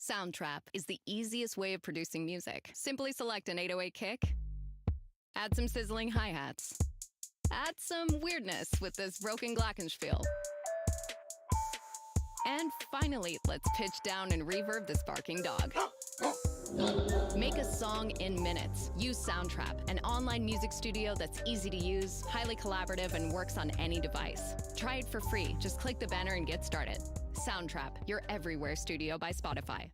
Soundtrap is the easiest way of producing music. Simply select an 808 kick, add some sizzling hi-hats, add some weirdness with this broken glockenspiel. And finally, let's pitch down and reverb this barking dog. Make a song in minutes. Use Soundtrap, an online music studio that's easy to use, highly collaborative, and works on any device. Try it for free. Just click the banner and get started. Soundtrap, your everywhere studio by Spotify.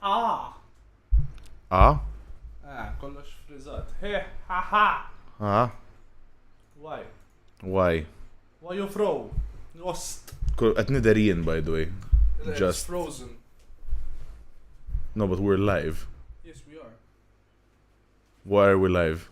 Kollox frizzat. Ha. Why? Why? Why you throw? Lost. At Nidarien, by the way. It's Just. frozen. No, but we're live. Yes, we are. Why are we live?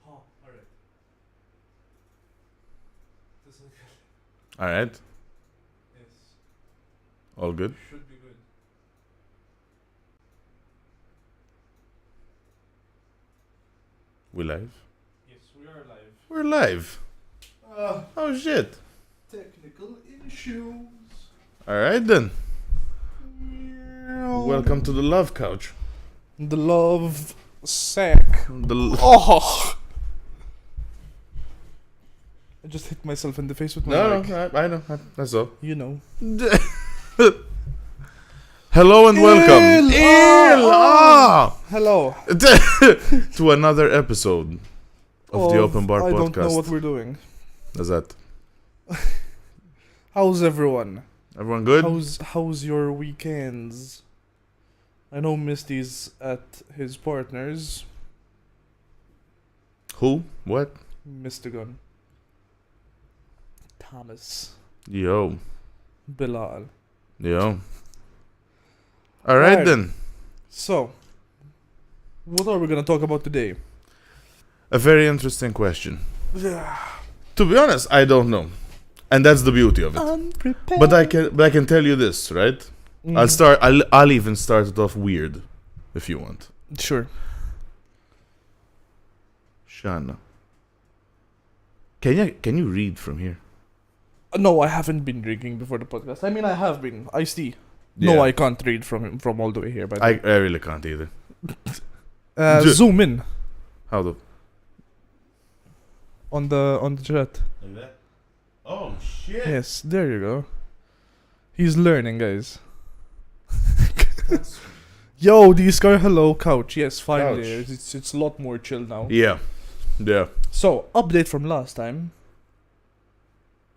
Alright. This is good. Alright. Yes. All good? Should be good. We live? Yes, we are live. We're live. Oh shit. Technical issues. Alright then. Welcome to the love couch. The love sack. Oh! I just hit myself in the face with my mic. I know. That's all. You know. Hello and welcome. Hello. To another episode of the OpenBar Podcast. I don't know what we're doing. Is that? How's everyone? Everyone good? How's your weekends? I know Misty's at his partner's. Who? What? Mr. Gunn. Thomas. Yo. Bilal. Alright then. So, what are we gonna talk about today? A very interesting question. To be honest, I don't know. And that's the beauty of it. Unprepared. But I can tell you this, right? I'll even start it off weird, if you want. Sure. Shana. Can you read from here? No, I haven't been drinking before the podcast. I mean, I have been. I see. No, Yeah. I can't read from all the way here. But I really can't either. zoom in How the? on the chat. Like that? Oh shit! Yes, there you go. He's learning, guys. Yo, the Scar Hello couch. Yes, finally. Couch. It's a lot more chill now. Yeah. So, update from last time.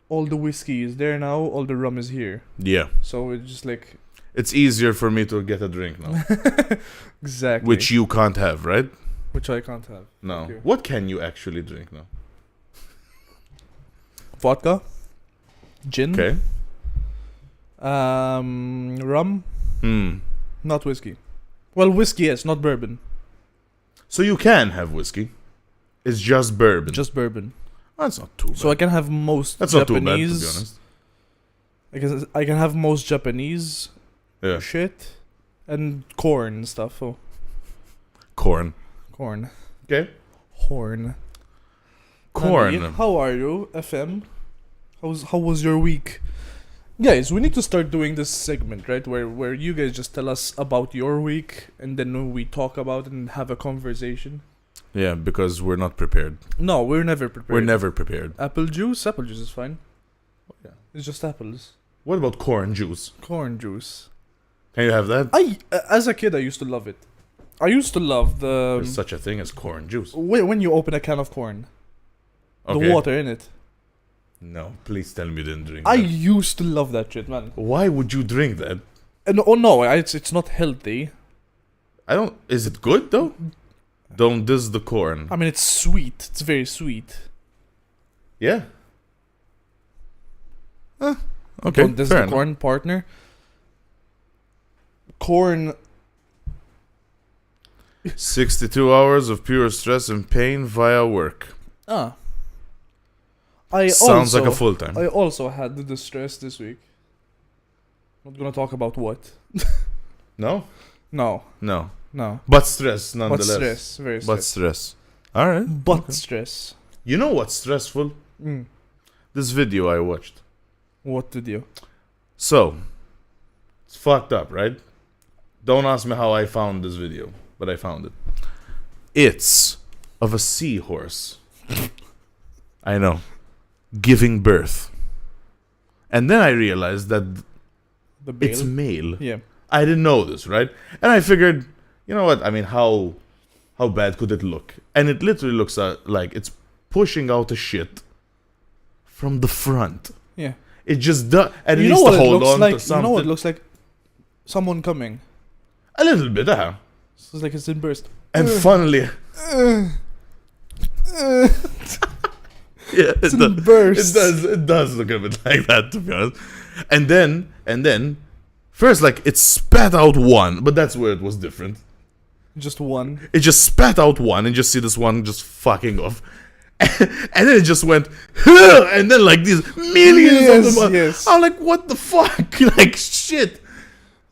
All the whiskey is there now. All the rum is here. Yeah. So it's just like It's easier for me to get a drink now, exactly which you can't have, right? which I can't have. No. Okay. What can you actually drink now? Vodka, gin, Okay. rum, not whiskey. Well, whiskey, yes, not bourbon. So you can have whiskey. It's just bourbon. Just bourbon. That's not too bad. So I can have most That's not too bad, Japanese. to be honest. I can have most Japanese Yeah. shit and corn and stuff. Oh, Corn. corn. Okay. Horn. Corn. Nani, how are you, FM? How was your week? Guys, we need to start doing this segment, right? Where you guys just tell us about your week and then we talk about it and have a conversation. Yeah, because we're not prepared. No, we're never prepared. We're never prepared. Apple juice? Apple juice is fine. Yeah. It's just apples. What about corn juice? Corn juice. Can you have that? As a kid, I used to love it. I used to love the There's such a thing as corn juice. when you open a can of corn, Okay. the water in it. No, please tell me you didn't drink I that. used to love that shit, man. Why would you drink that? And oh no, it's not healthy. I don't. Is it good though? Don't diss the corn. I mean, it's sweet. It's very sweet. Yeah. Okay. Don't diss fair the enough. corn, partner. Corn. 62 hours of pure stress and pain via work. I Sounds also, like a full time. I also had the stress this week. Not gonna talk about what. No. No. But stress But nonetheless. stress. Very But stress. stress. All right. But stress. You know what's stressful? Mm. This video I watched. What video? So, it's fucked up, right? Don't ask me how I found this video, but I found it. It's of a seahorse. I know. Giving birth. And then I realized that The bale? it's male. Yeah. I didn't know this, right? And I figured, you know what? I mean, how bad could it look? And it literally looks like it's pushing out a shit from the front. Yeah. It just does, and it You needs know what to it hold looks on like? to something. You know what it looks like? Someone coming. A little bit, So it's like it's in burst. And funnily, yeah, It's it in does. bursts. It does look a bit like that, to be honest. And then, first, like, it spat out one, but that's where it was different. Just one. It just spat out one, and just see this one just fucking off. And then it just went, "Huh," and then like these millions of them. Yes. I'm like, what the fuck? Like, shit.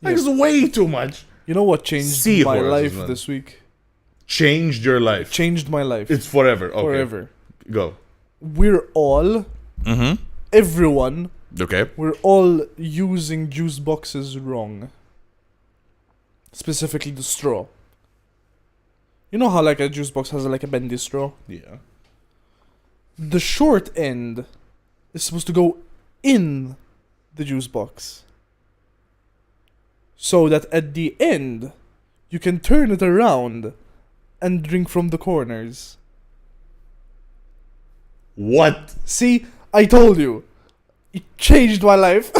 Like, Yes. it's way too much. You know what changed my Seahorses, life man. this week? Changed your life. Changed my life. It's forever. Okay. Forever. Go. We're all, Mm-hmm. everyone, Okay. we're all using juice boxes wrong. Specifically the straw. You know how like a juice box has like a bendy straw? Yeah. The short end is supposed to go in the juice box. So that at the end, you can turn it around and drink from the corners. What? See, I told you. It changed my life.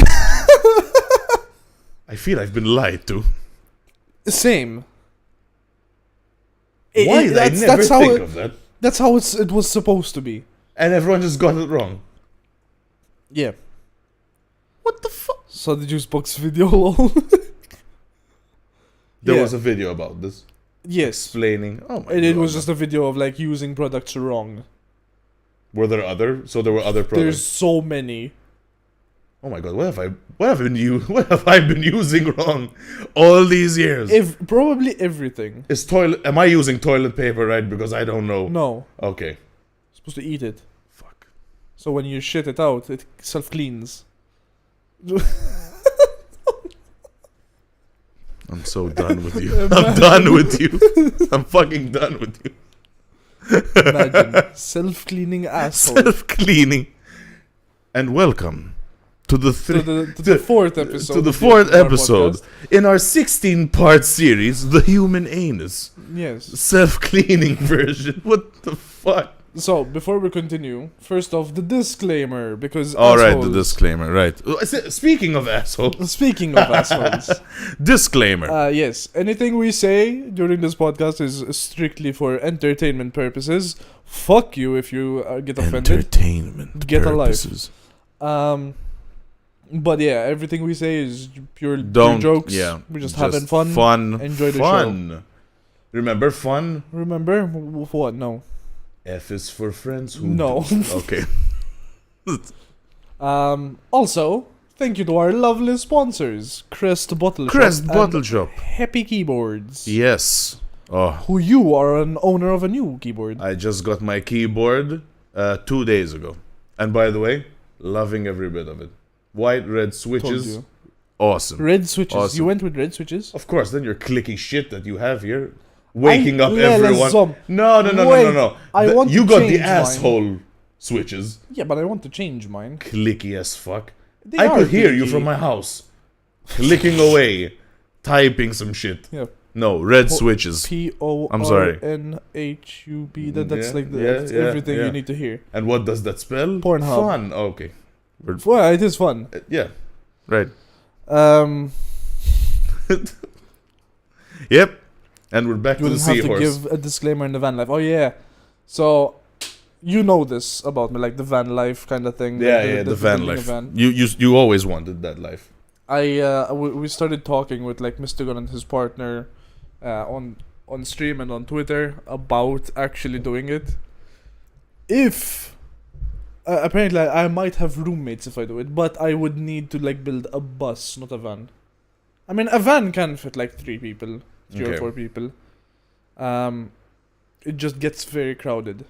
I feel I've been lied to. Same. Why did I never how think it, of that? That's how it was supposed to be. And everyone just got it wrong. Yeah. What the fuck? Saw the juice box video. lol. There Yeah. was a video about this Yes. explaining. Oh my And it God. was just a video of like using products wrong. Were there other? So there were other products. There's so many. Oh my God! What have I been using wrong all these years? Probably everything. Is toilet? Am I using toilet paper right? Because I don't know. No. Okay. Supposed to eat it. Fuck. So when you shit it out, it self-cleans. I'm so done with you. I'm done with you. I'm fucking done with you. Imagine. Self-cleaning asshole. Self-cleaning. And welcome to the to the fourth episode. to the of fourth OpenBar episode Podcast. in our 16-part series, The Human Anus. Yes. Self-cleaning version. What the fuck? So, before we continue, first off, the disclaimer, because Alright, the assholes- disclaimer, right. Speaking of assholes, Speaking of assholes, disclaimer. yes, anything we say during this podcast is strictly for entertainment purposes. Fuck you if you get offended. Entertainment Get a life. purposes. But yeah, everything we say is pure Don't jokes. Yeah, We're just having fun. Fun. Enjoy the fun. Remember fun? Remember? What? No. F is for friends who No. don't. Okay. Also, thank you to our lovely sponsors, Crest Bottle Crest Shop Bottle and Shop. Happy Keyboards. Yes. Oh, Who you are an owner of a new keyboard. I just got my keyboard 2 days ago. And by the way, loving every bit of it. White, red Told switches. you. Awesome. Red switches. Awesome. You went with red switches? Of course, then you're clicking shit that you have here. Waking up Lele everyone. Zom. No. Wait, I want You to got the change mine. asshole switches. Yeah, but I want to change mine. Clicky as fuck. They I are could hear you clicky. from my house. Clicking away. Typing some shit. Yeah. No, red switches. I'm sorry. PORNHUB. That's Yeah, like yeah, everything yeah. you need to hear. And what does that spell? Pornhub. Fun. Oh, okay. Well, it is fun. Yeah. Right. Um, Yep. And we're back You to the wouldn't have to seahorse. give a disclaimer in the van life. Oh yeah, so you know this about me, like the van life kind of thing. Yeah, like the van building a life. van. You always wanted that life. We started talking with like Mr. Gunn and his partner, on stream and on Twitter about actually doing it. If apparently I might have roommates if I do it, but I would need to like build a bus, not a van. I mean, a van can fit like 3 people, 3 or Okay. 4 people. It just gets very crowded.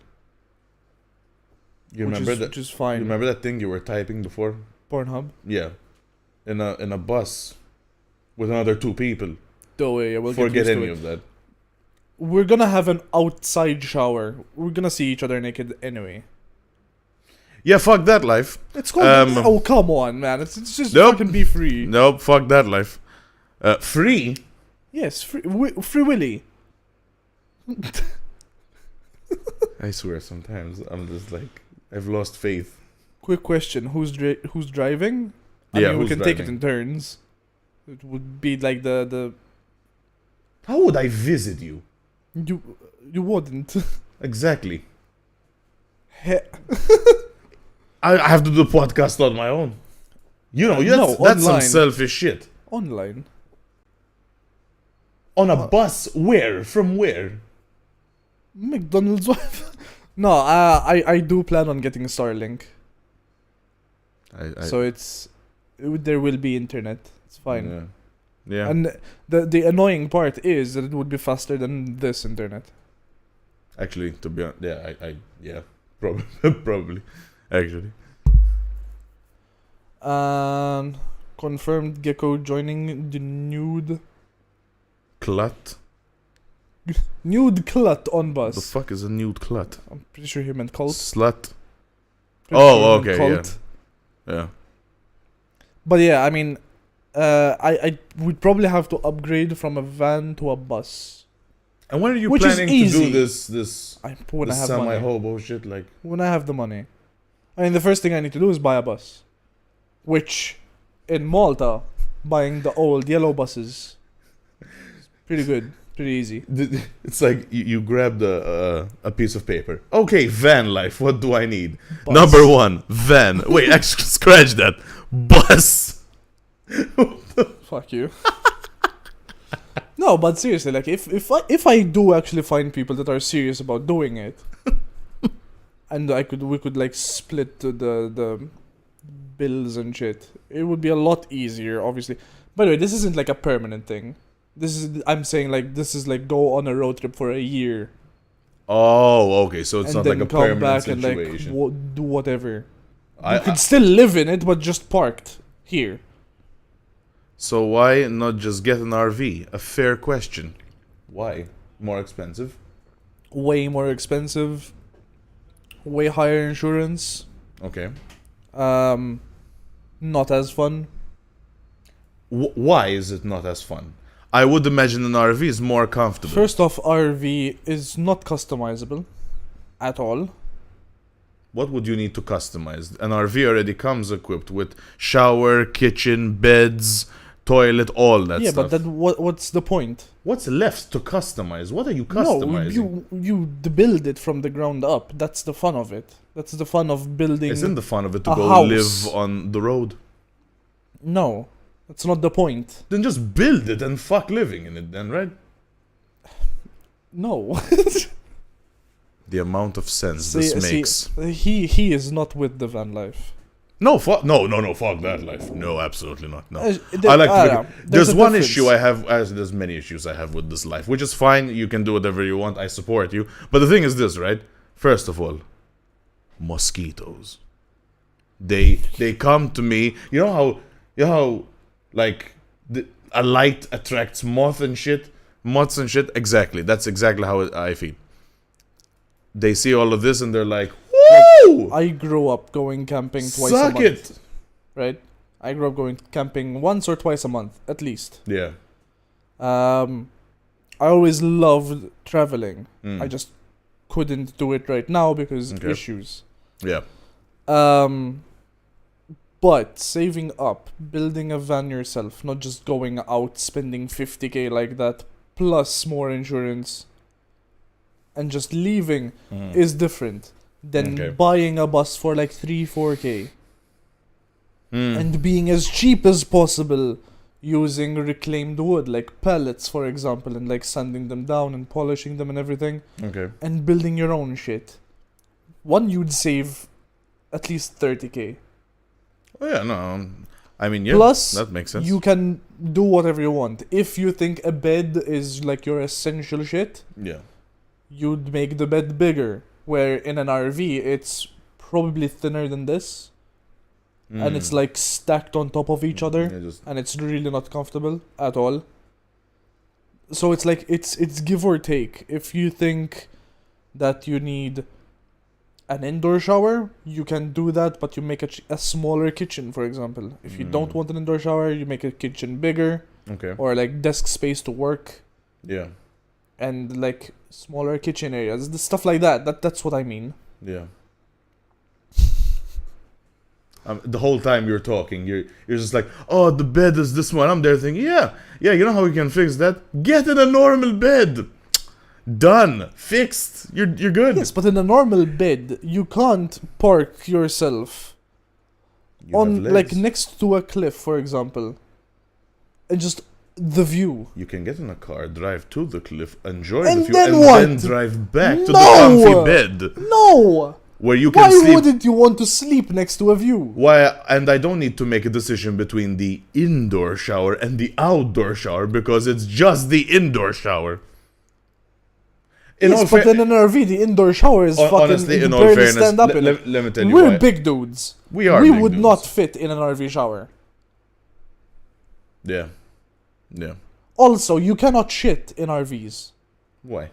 You remember that? Which is You fine. remember that thing you were typing before? Pornhub. Yeah, in a bus with another 2 people. Don't worry, we'll Forget get used any to it. of that. We're gonna have an outside shower. We're gonna see each other naked anyway. Yeah, fuck that life. It's called. Oh come on, man! It's just Nope. fucking be free. Nope, fuck that life. Free? Yes, free willy. I swear, sometimes I'm just like, I've lost faith. Quick question: who's driving? I Yeah, mean, we who's can take it driving? in turns. It would be like the How would I visit you? you wouldn't. Exactly. He- I have to do the podcast on my own. You know, No, that's some online. selfish shit. Online. On a bus? Where? From where? McDonald's wife. No, I do plan on getting Starlink, so there will be internet. It's fine. Yeah. Yeah. And the annoying part is that it would be faster than this internet. Actually, to be honest, yeah, probably, probably, actually. Confirmed Gecko joining the nude Clut? clut on The bus. fuck is a nude clut? I'm pretty sure he meant cult. Slut? Pretty Oh, sure he meant okay, cult. Yeah. But yeah, I mean, I would probably have to upgrade from a van to a bus. And when are you Which is planning to easy. do this When I this have money. semi-hobo shit? Like, When I have the money. I mean, the first thing I need to do is buy a bus. Which, in Malta, buying the old yellow buses is pretty good. Pretty easy. it's like you grabbed a piece of paper. Okay, van life. What do I need? Bus. Number 1, van. Wait, actually, scratch that. Bus. Fuck you. No, but seriously, like if I do actually find people that are serious about doing it, and we could like split the bills and shit, it would be a lot easier. Obviously, by the way, this isn't like a permanent thing. I'm saying like this is like go on a road trip for a year Oh, okay. So it's and not then like a come permanent back situation. and like do whatever. I- You could still live in it, but just parked here. So why not just get an RV? A fair question. Why? More expensive? Way more expensive. Way higher insurance. Okay. Not as fun. Why is it not as fun? I would imagine an RV is more comfortable. First off, RV is not customizable at all. What would you need to customize? An RV already comes equipped with shower, kitchen, beds, toilet, all that Yeah, stuff. but then what's the point? What's left to customize? What are you customizing? No, you build it from the ground up. That's the fun of it. That's the fun of building. Isn't the fun of it to a go house. live on the road? No, that's not the point. Then just build it and fuck living in it then, right? No. The amount of sense this makes. He is not with the van life. No, fuck that life. No, absolutely not. No. There- I like to I look don't at- know. There's a one difference. issue I have, there's many issues I have with this life, which is fine. You can do whatever you want. I support you. But the thing is this, right? First of all, mosquitoes. They come to me. You know how like a light attracts moths and shit. Exactly. That's exactly how I feel. They see all of this and they're like, "Woo! I grew up going camping twice a Suck month. it!" Right? I grew up going camping once or twice a month, at least. Yeah. I always loved traveling. Mm. I just couldn't do it right now because Okay. issues. Yeah. But saving up, building a van yourself, not just going out spending 50k like that, plus more insurance and just leaving is different than buying a bus for like 3-4k and being as cheap as possible using reclaimed wood, like pallets, for example, and like sanding them down and polishing them and everything, and building your own shit. You'd save at least 30k. Oh yeah, no, I mean, yeah, plus that makes sense. You can do whatever you want. If you think a bed is like your essential shit, you'd make the bed bigger, where in an RV it's probably thinner than this. And it's like stacked on top of each other, and it's really not comfortable at all. So it's like it's give or take. If you think that you need an indoor shower, you can do that, but you make a smaller kitchen, for example. If you don't want an indoor shower, you make a kitchen bigger, or like desk space to work, and like smaller kitchen areas, the stuff like that. That's what I mean. Yeah. The whole time you're talking, you're just like, oh, the bed is this one. I'm there thinking, yeah, you know how we can fix that? Get in a normal bed. Done. Fixed. You're good. Yes, but in a normal bed, you can't park yourself on like next to a cliff, for example, and just the view. You can get in a car, drive to the cliff, enjoy and the view, then and what? then drive back to the comfy bed. No. Where you can Why sleep. wouldn't you want to sleep next to a view? Why? And I don't need to make a decision between the indoor shower and the outdoor shower because it's just the indoor shower. Yes, but in an RV, the indoor shower is fucking. Honestly, in all barely fairness, stand up in let me tell you We're why. big dudes. We are. We big would dudes. not fit in an RV shower. Yeah. Also, you cannot shit in RVs. Why?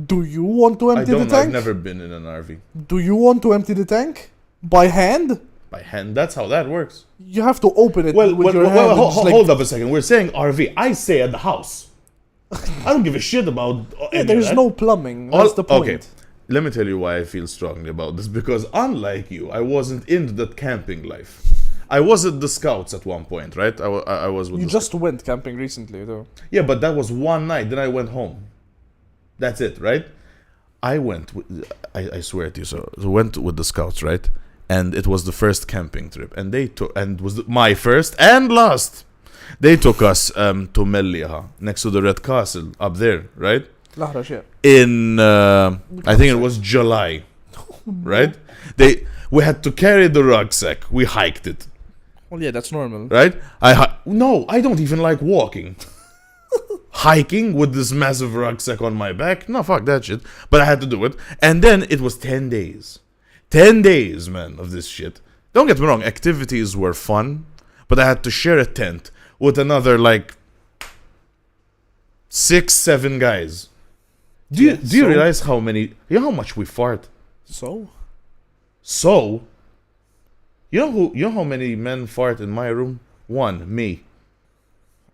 Do you want to empty the tank? I've never been in an RV. Do you want to empty the tank? By hand? By hand. That's how that works. You have to open it with your hand. Hold up a second. We're saying RV. I say at the house. I don't give a shit about there's no plumbing. That's the point. Okay. Let me tell you why I feel strongly about this. Because unlike you, I wasn't into that camping life. I was at the Scouts at one point, right? I was with You just went camping recently, though. Yeah, but that was one night. Then I went home. That's it, right? I went. I swear to you. So went with the Scouts, right? And it was the first camping trip, and they took, and it was my first and last. They took us to Melliha, next to the Red Castle, up there, right? In I think it was July, right? We had to carry the rucksack. We hiked it. Well, yeah, that's normal, right? No, I don't even like walking. Hiking with this massive rucksack on my back? No, fuck that shit. But I had to do it. And then it was 10 days. 10 days, man, of this shit. Don't get me wrong, activities were fun. But I had to share a tent with another, like, 6-7 guys. Do you realize how many... You know how much we fart? So? You know how many men fart in my room? One, me.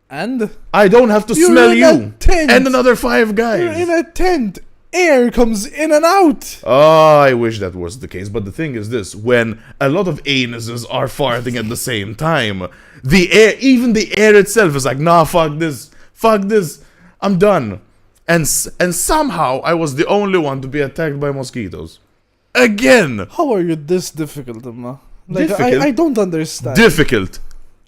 And? I don't have to smell you. And another 5 guys. You're in a tent. Air comes in and out. Oh, I wish that was the case. But the thing is this. When a lot of anuses are farting at the same time, even the air itself is like, nah, fuck this. Fuck this. I'm done. And somehow I was the only one to be attacked by mosquitoes. Again. How are you this difficult, Amma? Like, difficult. I don't understand. Difficult.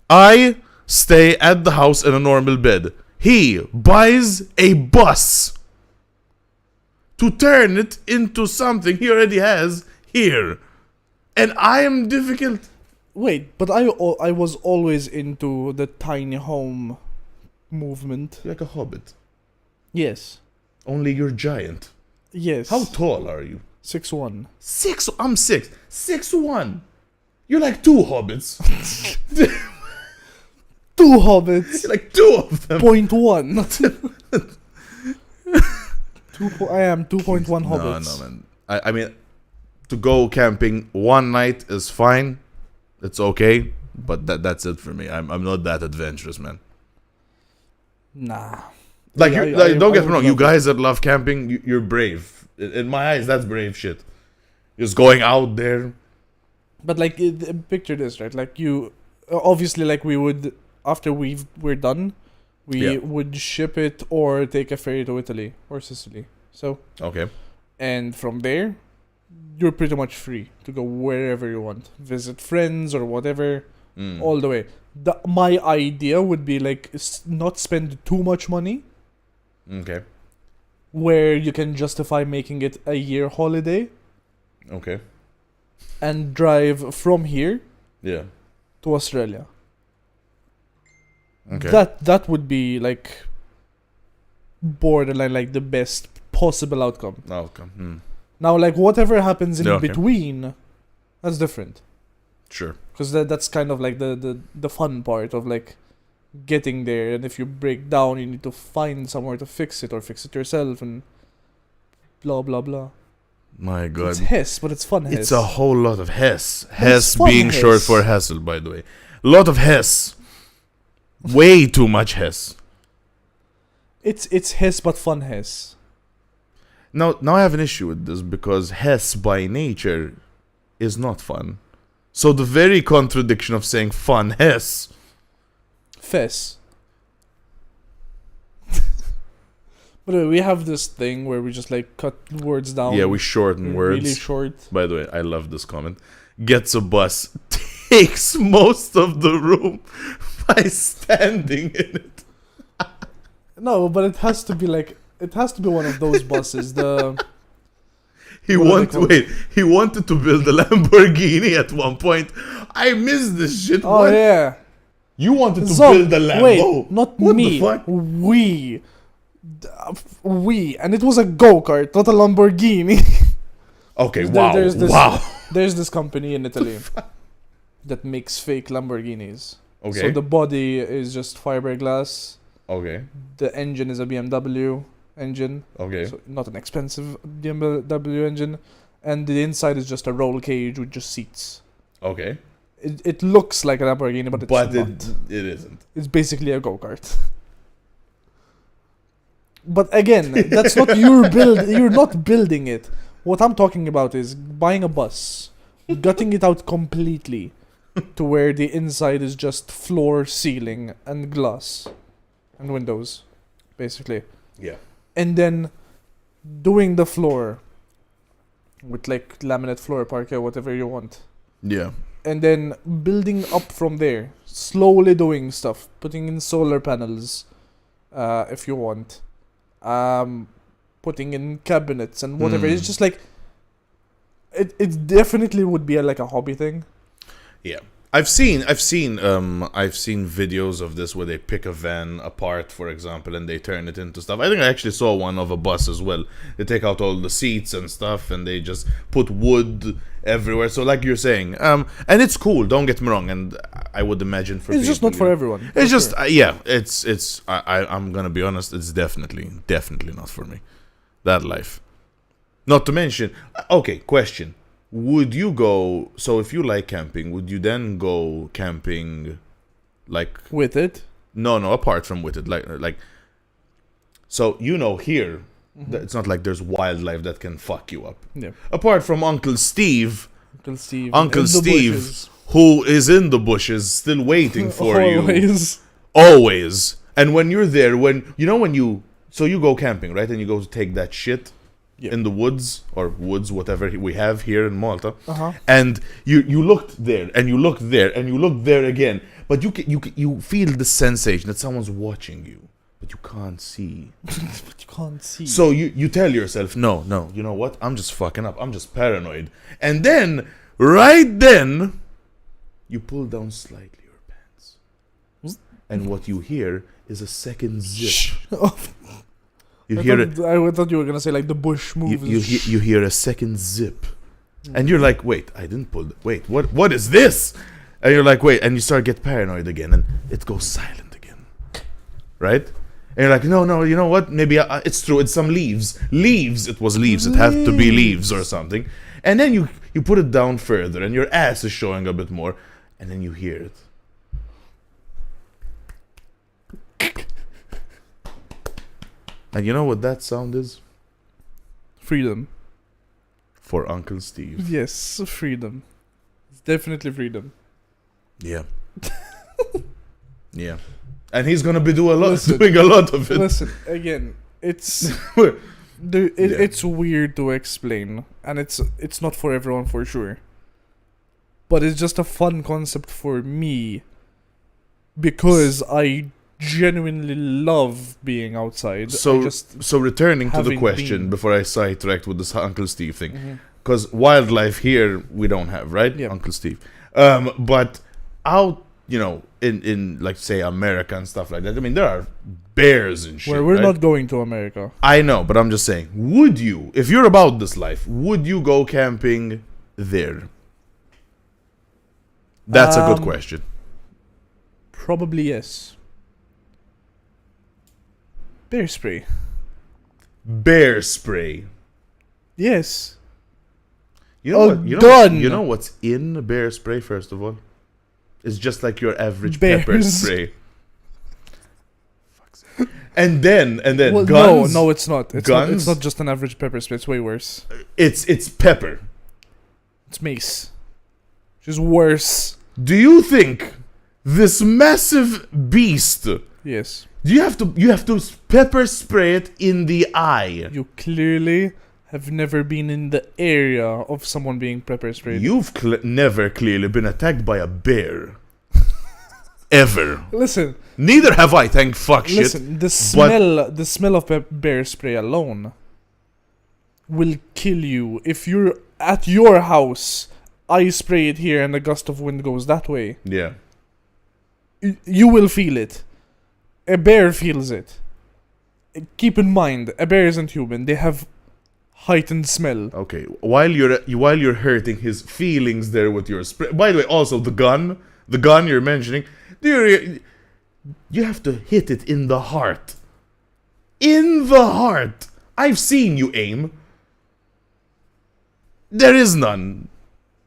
I stay at the house in a normal bed. He buys a bus to turn it into something he already has here. And I am difficult. Wait, but I was always into the tiny home movement. You're like a hobbit. Yes. Only you're giant. Yes. How tall are you? 6'1". I'm 6. 6'1". You're like 2 hobbits. 2 hobbits. You're like 2 of them. 0.1. I am 2.1 hobbits. No, man. I mean, to go camping one night is fine. It's okay. But that's it for me. I'm not that adventurous, man. Nah. Like, don't get me wrong. You guys that love camping, you're brave. In my eyes, that's brave shit. Just going out there. But like, picture this, right? Like you, obviously, like we would, after we're done, We would ship it or take a ferry to Italy or Sicily. So, Okay. and from there, you're pretty much free to go wherever you want. Visit friends or whatever, all the way. My idea would be like not spend too much money, Okay. where you can justify making it a year holiday, Okay. and drive from here Yeah. to Australia. Okay. That would be like borderline like the best possible outcome. Outcome. Now, like whatever happens in Yeah, okay. between, that's different. Sure. Because that's kind of like the fun part of like getting there. And if you break down, you need to find somewhere to fix it or fix it yourself and blah blah blah. My God. It's Hess, but it's fun Hess. It's a whole lot of Hess. It's Hess fun being short Hess. for hassle, by the way. A lot of Hess. Way too much Hess. It's Hess, but fun Hess. Now I have an issue with this because Hess by nature is not fun. So the very contradiction of saying fun Hess. Fess. But anyway, we have this thing where we just like cut words down. Yeah, we shorten words. Really short. By the way, I love this comment. Gets a bus, takes most of the room by standing in it. No, but it has to be like one of those buses. He What are they He wanted to build a Lamborghini at one point. I missed this shit. Oh What? yeah. You wanted to So, build a Lambo. wait, not What me. the fuck? We, and it was a go-kart, not a Lamborghini. Okay, There- wow. there's this- Wow. There's this company in Italy that makes fake Lamborghinis. Okay. So the body is just fiberglass. Okay. The engine is a BMW engine. Okay. So not an expensive BMW engine. And the inside is just a roll cage with just seats. Okay. It looks like a Lamborghini, but it's But not. it isn't. It's basically a go-kart. But again, that's not your build. You're not building it. What I'm talking about is buying a bus, gutting it out completely to where the inside is just floor, ceiling, and glass and windows, basically. Yeah. And then doing the floor with like laminate floor, parquet, whatever you want. Yeah. And then building up from there, slowly doing stuff, putting in solar panels, if you want, putting in cabinets and whatever. It's just like it definitely would be like a hobby thing. Yeah. I've seen videos of this where they pick a van apart, for example, and they turn it into stuff. I think I actually saw one of a bus as well. They take out all the seats and stuff, and they just put wood everywhere. So, like you're saying, and it's cool. Don't get me wrong. And I would imagine for It's just not people, for everyone. It's for just sure. yeah. I'm gonna be honest. It's definitely not for me. That life. Not to mention. Okay, question. Would you go? So if you like camping, would you then go camping, like With it. no, apart from with it, like. So here, it's not like there's wildlife that can fuck you up. Yeah. Apart from Uncle Steve, Uncle Steve. Uncle in the Steve, bushes. who is in the bushes, still waiting for you. Always. Always. And when you're there, when you go camping, right? And you go to take that shit in the woods whatever we have here in Malta. And you looked there and you looked there and you looked there again, but you feel the sensation that someone's watching you, but you can't see. But you can't see. So you tell yourself, no, you know what? I'm just fucking up. I'm just paranoid. And then right then you pull down slightly your pants. And what you hear is a second zip. You hear it. I thought you were gonna say like the bush moves. You hear a second zip, and you're like, wait, I didn't pull. Wait, what is this? And you're like, wait, and you start to get paranoid again, and it goes silent again, right? And you're like, no, you know what? Maybe it's true. It's some leaves. It was leaves. It had to be leaves or something. And then you put it down further, and your ass is showing a bit more, and then you hear it. And you know what that sound is? Freedom. For Uncle Steve. Yes, freedom. It's definitely freedom. Yeah. Yeah. And he's gonna be doing Listen. a lot of it. Listen, again, it's it's weird to explain, and it's not for everyone for sure. But it's just a fun concept for me because I genuinely love being outside. So returning to the having question been- before I sidetracked with this Uncle Steve thing, because wildlife here we don't have, right? Yeah. Uncle Steve. But out, in like say America and stuff like that. I mean, there are bears and shit. Where we're right? not going to America. I know, but I'm just saying, would you, if you're about this life, would you go camping there? That's a good question. Probably yes. Bear spray. Bear spray. Yes. You know Oh, what? done. You know what's in bear spray? First of all, it's just like your average pepper Bears. spray. And then Well, guns. no, it's not. It's guns? not just an average pepper spray. It's way worse. It's pepper. It's mace. Which is worse. Do you think this massive beast? Yes. You have to pepper spray it in the eye. You clearly have never been in the area of someone being pepper sprayed. You've never clearly been attacked by a bear. Ever. Listen, Neither have I, thank fuck shit. listen. The smell of bear spray alone will kill you. If you're at your house, I spray it here, and a gust of wind goes that way. Yeah. You will feel it. A bear feels it. Keep in mind, a bear isn't human. They have heightened smell. Okay. While you're hurting his feelings there with your spray. By the way, also the gun you're mentioning, you have to hit it in the heart. In the heart. I've seen you aim. There is none.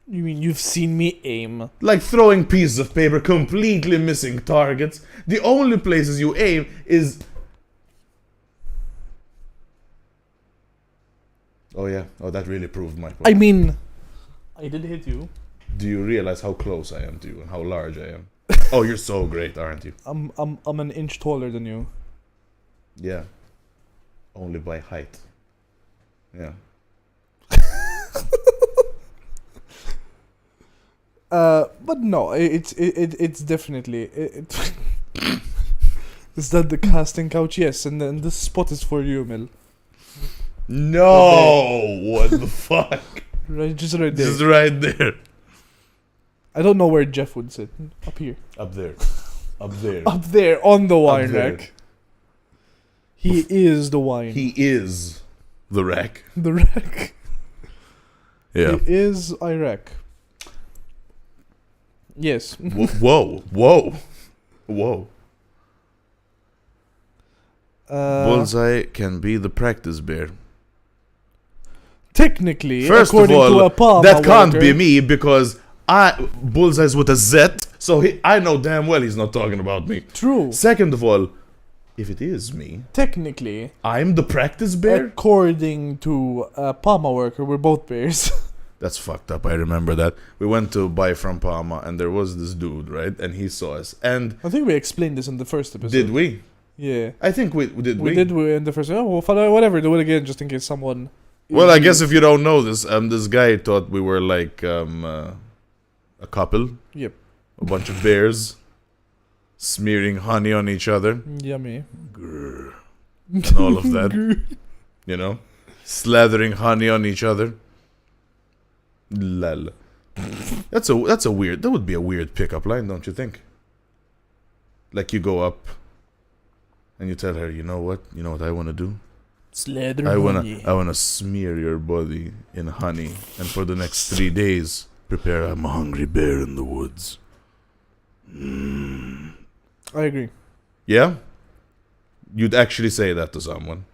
You mean you've seen me aim? Like throwing pieces of paper, completely missing targets. The only places you aim is... Oh yeah, that really proved my point. I mean, I did hit you. Do you realize how close I am to you and how large I am? Oh, you're so great, aren't you? I'm an inch taller than you. Yeah. Only by height. Yeah. But no, it's definitely is that the casting couch? Yes, and then this spot is for you, Mil. No! What the fuck? Right, just right there. Just right there. I don't know where Jeff would sit. Up here. Up there. Up there. Up there on the wine there. rack. He is the wine. He is the rack. The rack. Yeah. He is Iraq. Yes. Whoa. Bullseye can be the practice bear. Technically, First of according to a all, Palma that can't worker, be me because Bullseye's with a Z, so I know damn well he's not talking about me. True. Second of all, if it is me, Technically, I'm the practice bear? according to a Palma worker, we're both bears. That's fucked up, I remember that. We went to buy from Palma and there was this dude, right? And he saw us. And I think we explained this in the first episode. did we? Yeah. I think we did. We did in the first. Oh, well, whatever. Do it again, just in case someone. Well, I guess if you don't know this, this guy thought we were like a couple. Yep. A bunch of bears smearing honey on each other. Yummy. Grr. And all of that. You know? Slathering honey on each other. Lol. That's a weird. That would be a weird pickup line, don't you think? Like you go up and you tell her, you know what I want to do? Slather I honey. wanna smear your body in honey, and for the next 3 days, prepare. I'm a hungry bear in the woods. I agree. Yeah, you'd actually say that to someone.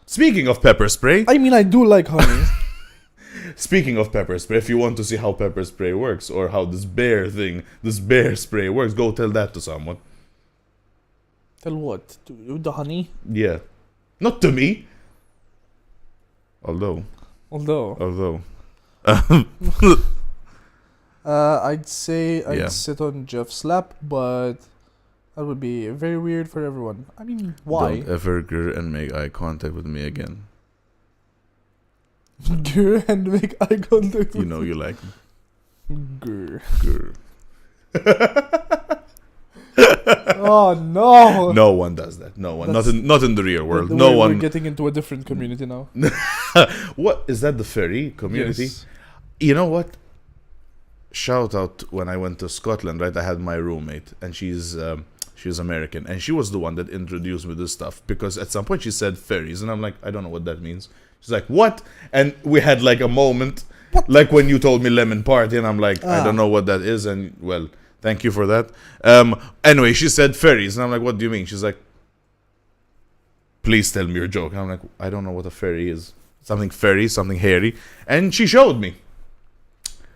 Speaking of pepper spray, I mean, I do like honey. speaking of pepper spray, if you want to see how pepper spray works or how this bear spray works, go tell that to someone. Tell what? The honey? Yeah, not to me. Although. I'd say I'd Yeah. sit on Jeff's lap, but That would be very weird for everyone. I mean, why? Don't ever grr and make eye contact with me again. Grr and make eye contact. You know you like me. Grr. Grr. Oh no! No one does that. No one. That's- Not in the real world. We're- No We're one. getting into a different community now. What is that? The fairy community? Yes. You know what? Shout out when I went to Scotland. Right, I had my roommate, and she's American, and she was the one that introduced me to this stuff because at some point she said fairies, and I'm like, I don't know what that means. She's like, what? And we had like a moment, like when you told me lemon party, and I'm like, I don't know what that is, and well, thank you for that. Anyway, she said fairies, and I'm like, what do you mean? She's like, please tell me your joke. And I'm like, I don't know what a fairy is. Something fairy, something hairy, and she showed me,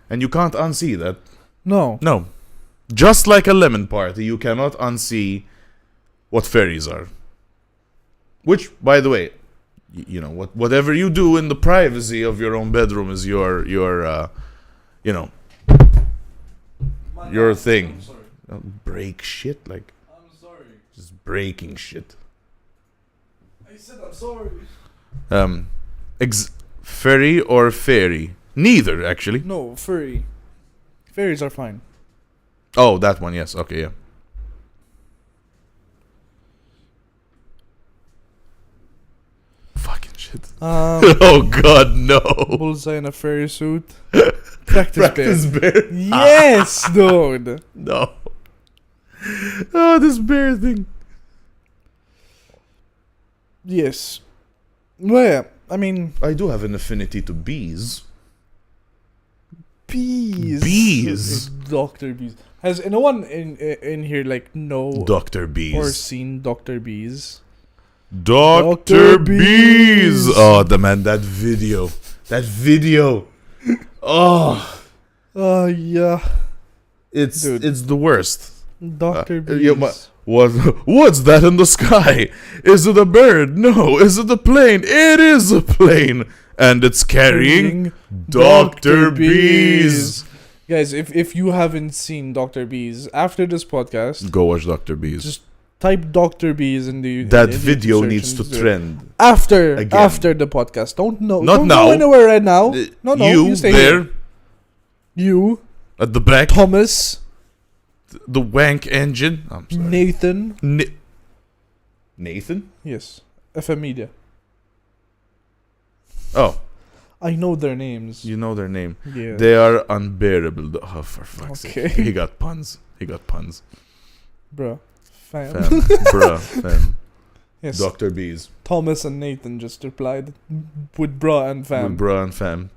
and you can't unsee that. No. No, just like a lemon party, you cannot unsee what fairies are. Which, by the way, you know, whatever you do in the privacy of your own bedroom is your you know, your thing. I'm sorry. Don't break shit, like I'm sorry. just breaking shit. I said I'm sorry. Fairy or fairy? Neither, actually. No, furry. Fairies are fine. Oh, that one, yes. Okay, yeah. Fucking shit. Oh god, no. Bullseye in a fairy suit. Practice, Practice bear. bear. Yes, dude. No. Oh, this bear thing. Yes. Well, yeah. I mean, I do have an affinity to bees. bees. Bees? Dr. Bees. Has anyone in here like know Dr. or Bees. seen Dr. Bees? Dr. Dr. Bees. Bees. Oh, the man, that video. That video. Oh, Yeah. it's Dude. it's the worst. Dr. Bees. yeah, what's that in the sky? Is it a bird? No. Is it a plane? It is a plane. And it's carrying Dr. Bees. Guys, if you haven't seen Dr. Bees, after this podcast, Go watch Dr. Bees. just type Dr. Bees in the That in the video search needs to and do it. trend. After Again. the podcast. Don't Not don't now. go anywhere right now. No, you stay there here. You, at the back, Thomas, the wank engine. I'm sorry. Nathan. Nathan? Yes, FM Media. Oh, I know their names. you know their name. Yeah. They are unbearable. Oh, for fuck's Okay. sake. He got puns. Bruh. Fam. Fam. Bruh. Fam. Yes. Dr. Bees. Thomas and Nathan just replied with bruh and fam. With bruh and fam.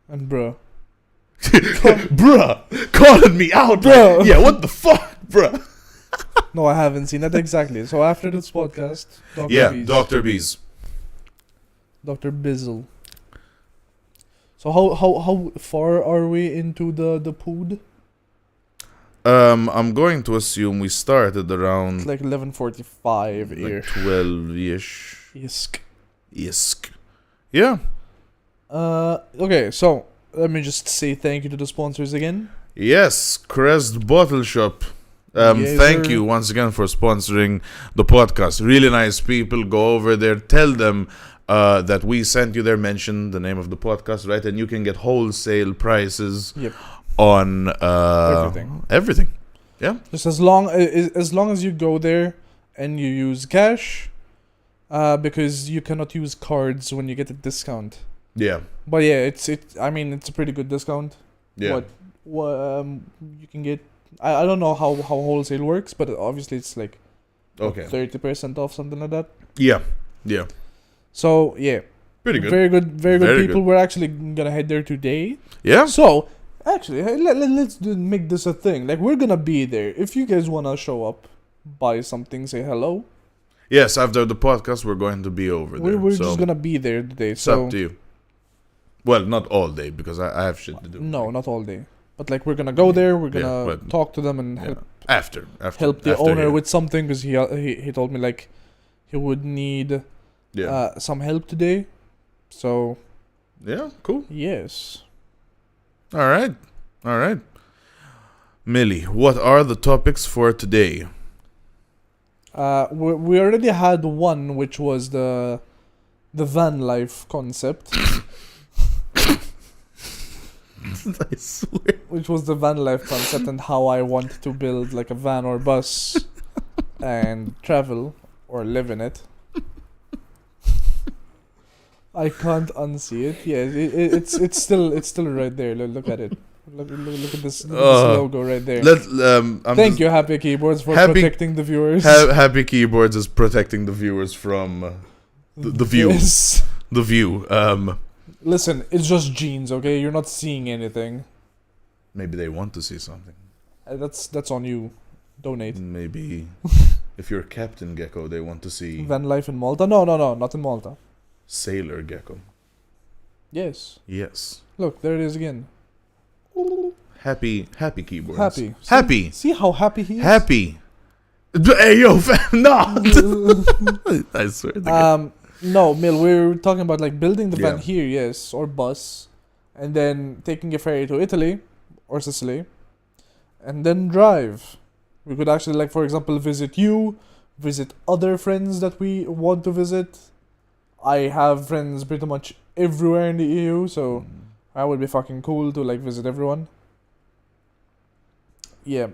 And bruh. Bruh. Calling me out. Bruh. Like, yeah, what the fuck, bruh? No, I haven't seen that exactly. So after this podcast, Dr. Yeah, Bees. Dr. Bees. Dr. Bizzle. So how far are we into the pood? I'm going to assume we started around It's like 11:45 like here. 12-ish. Isk. Isk. Yeah. Okay, so let me just say thank you to the sponsors again. Yes, Crest Bottle Shop. Yes, Thank sir. you once again for sponsoring the podcast. Really nice people. Go over there. Tell them that we sent you there. Mention the name of the podcast, right? And you can get wholesale prices Yep. on Everything. Everything. Yeah. Just as long as you go there and you use cash, because you cannot use cards when you get a discount. Yeah. But yeah, I mean, it's a pretty good discount. Yeah. What you can get. I don't know how wholesale works, but obviously it's like Okay. 30% off, something like that. Yeah. Yeah. So yeah, Pretty good. very good Very people. good. We're actually gonna head there today. Yeah. So actually, hey, let's make this a thing. Like, we're gonna be there. If you guys wanna show up, buy something, say hello. Yes. After the podcast, we're going to be over there. We're so just gonna be there today. it's So up to you. Well, not all day because I have shit to do. no, not all day. But like, we're gonna go there. We're Yeah, gonna but- talk to them and Yeah. help After the after owner here. with something, because he told me like he would need Yeah. some help today. So Yeah. Cool. yes. All right. Millie, what are the topics for today? We already had one, which was the van life concept. I swear. Which was the van life concept and how I want to build like a van or bus and travel or live in it. I can't unsee it. Yeah, it's still right there. Look at it. Look at this logo right there. Thank you, Happy Keyboards, for protecting the viewers. Happy Keyboards is protecting the viewers from the view. Yes. The view. Listen, it's just jeans, okay? You're not seeing anything. Maybe they want to see something. That's on you. Donate. Maybe if you're Captain Gecko, they want to see Van life in Malta? No, not in Malta. Sailor Gecko. Yes. Yes. Look, there it is again. Happy Keyboards. Happy. Happy. See how happy he is? Happy. Hey yo, fam, no. I swear to God. No, Mil, we're talking about like building the van Yeah. here, yes, or bus, and then taking a ferry to Italy or Sicily, and then drive. We could actually, like, for example, visit you, visit other friends that we want to visit. I have friends pretty much everywhere in the EU, so that would be fucking cool to like visit everyone. Yeah.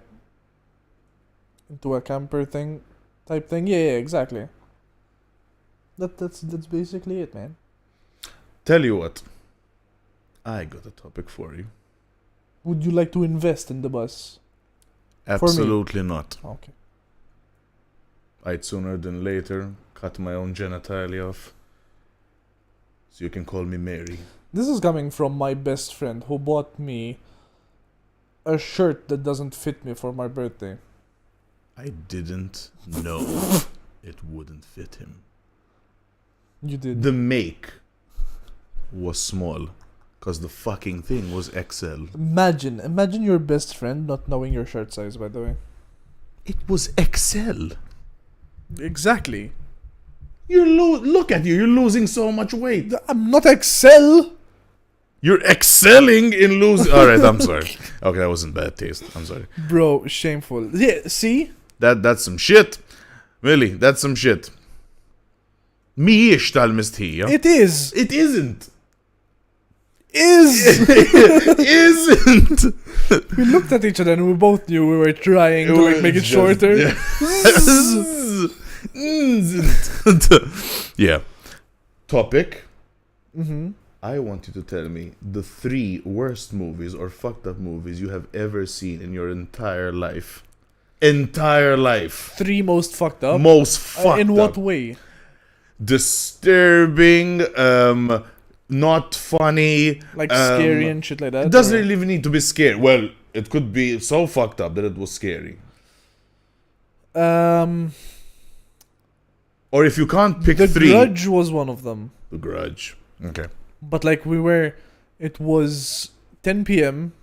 Into a camper type thing. Yeah, exactly. That's basically it, man. Tell you what. I got a topic for you. Would you like to invest in the bus? Absolutely not. Okay. I'd sooner than later cut my own genitalia off. So you can call me Mary. This is coming from my best friend who bought me a shirt that doesn't fit me for my birthday. I didn't know it wouldn't fit him. You did. The make was small because the fucking thing was XL. Imagine your best friend not knowing your shirt size, by the way. It was XL. Exactly. Look at you. You're losing so much weight. I'm not Excel. You're excelling in losing. All right, I'm sorry. Okay, that wasn't bad taste. I'm sorry. Bro, shameful. Yeah, see? That's some shit. Really, that's some shit. Miex tal-mistħija. It is. It isn't. Is. Isn't. We looked at each other and we both knew we were trying to like make it just- shorter. Yeah. Yeah. Topic. Mm-hmm. I want you to tell me the 3 worst movies or fucked up movies you have ever seen in your entire life. Entire life. 3 most fucked up. Most fucked in up. what way? Disturbing, not funny. Like scary and shit like that? It doesn't or- really even need to be scary. Well, it could be so fucked up that it was scary. Or if you can't pick The 3. Grudge was one of them. The Grudge. Okay. But like it was 10 p.m.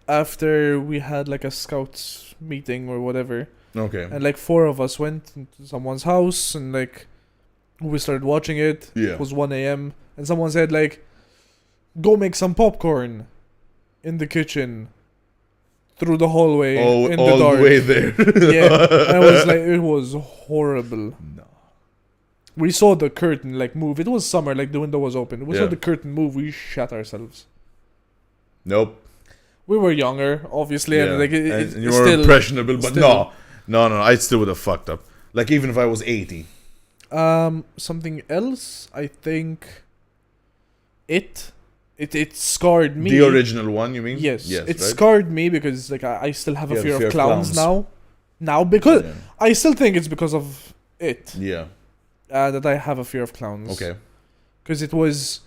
after we had like a scouts meeting or whatever. Okay. And like 4 of us went into someone's house and like we started watching it. Yeah. It was 1 a.m. and someone said like, go make some popcorn in the kitchen through the hallway in the all dark. the way there. Yeah. And it was horrible. No. We saw the curtain like move. It was summer, like the window was open. We Yeah. saw the curtain move. We shat ourselves. Nope. We were younger, obviously, and like and you were still, impressionable, but still. no, I still would have fucked up. Like even if I was 80. Something else. I think it scarred me. The original one, you mean? Yes, it right? scarred me because like I still have a You fear of clowns now. Now because Yeah. I still think it's because of it Yeah. that I have a fear of clowns. Okay. Because it was,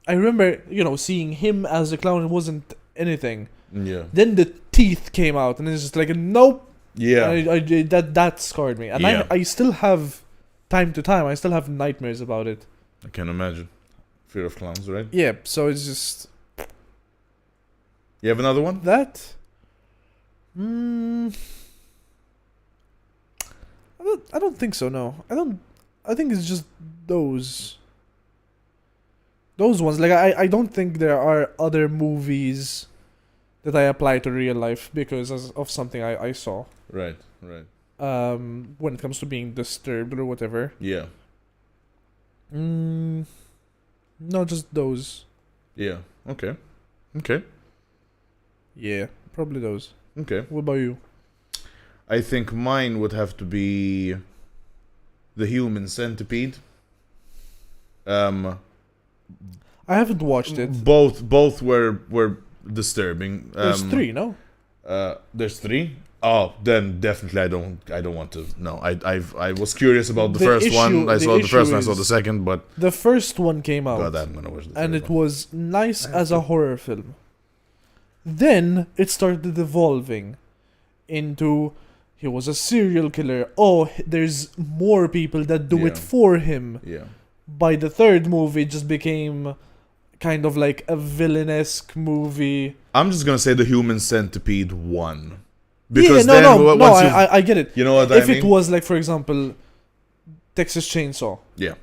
I remember seeing him as a clown. It wasn't anything. Yeah. Then the teeth came out, and it's just like nope. Yeah. That scarred me, and Yeah. I still have, time to time, I still have nightmares about it. I can imagine. Fear of clowns, right? Yeah, so it's just You have another one? that. I don't think so. No, I think it's just those ones. Like I don't think there are other movies that I apply to real life because of something I saw. Right, right. when it comes to being disturbed or whatever. Yeah. No, just those. Yeah. Okay. Okay. Yeah, probably those. Okay. What about you? I think mine would have to be the Human Centipede. I haven't watched it. Both were disturbing. There's 3, no? There's 3. Oh, then definitely I don't want to. No, I was curious about the first one. I saw the first one. I saw the second, but the first one came out, God, I'm gonna watch the third and it one. was nice as a horror film. Then it started evolving into he was a serial killer. Oh, there's more people that do it Yeah. for him. Yeah. By the third movie, it just became kind of like a villainesque movie. I'm just gonna say the Human Centipede 1. Yeah, no, I get it. You know what If I mean? it was like, for example, Texas Chainsaw. Yeah.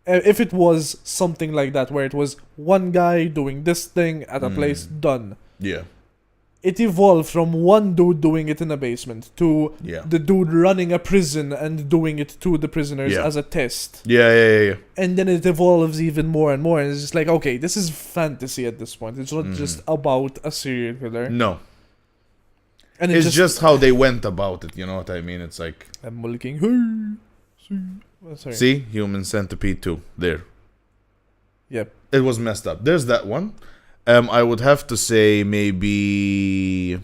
If it was something like that, where it was one guy doing this thing at a place, done. Yeah. It evolved from one dude doing it in a basement to Yeah. the dude running a prison and doing it to the prisoners Yeah. as a test. Yeah. And then it evolves even more and more. And it's just like, okay, this is fantasy at this point. It's not just about a serial killer. No. And It's just how they went about it, you know what I mean? It's like, I'm looking. Hey, sorry. see? Human Centipede 2. There. Yep. It was messed up. There's that one. I would have to say maybe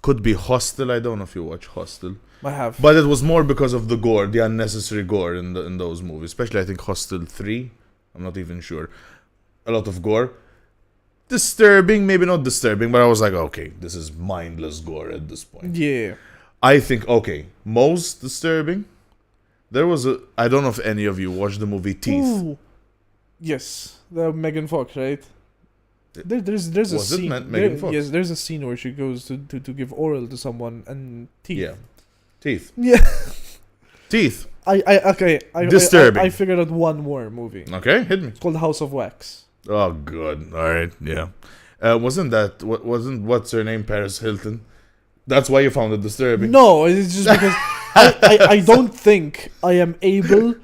could be Hostel. I don't know if you watch Hostel, I have. but it was more because of the gore, the unnecessary gore in those movies. Especially, I think Hostel 3. I'm not even sure. A lot of gore. Disturbing, maybe not disturbing, but I was like, okay, this is mindless gore at this point. Yeah. I think, okay, most disturbing. There was I don't know if any of you watched the movie Teeth. Ooh. Yes, the Megan Fox, right? There's a Was it scene. Megan Fox? Yes, there's a scene where she goes to give oral to someone and teeth. Yeah. Teeth. Yeah. Teeth. I Disturbing. I figured out one more movie. Okay, hit me. It's called House of Wax. Oh, good. All right, yeah. Wasn't what's her name, Paris Hilton? That's why you found it disturbing. No, it's just because I don't think I am able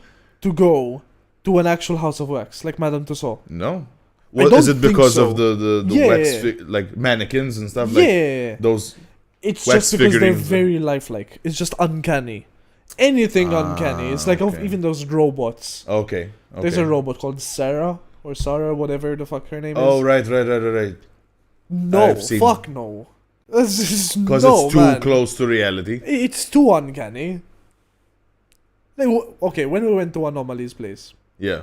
to go to an actual House of Wax like Madame Tussauds. No. I What don't is it think because so. of the Yeah. wax like mannequins and stuff Yeah. like those? It's wax just because they're figurines. very lifelike. It's just uncanny. Anything uncanny. It's like okay. even those robots. Okay. There's a robot called Sarah or Sarah, whatever the fuck her name is. Oh right. No, I've seen- fuck no. Because Because it's too close to reality. It's too uncanny. Like, okay, when we went to Anomaly's place, Yeah.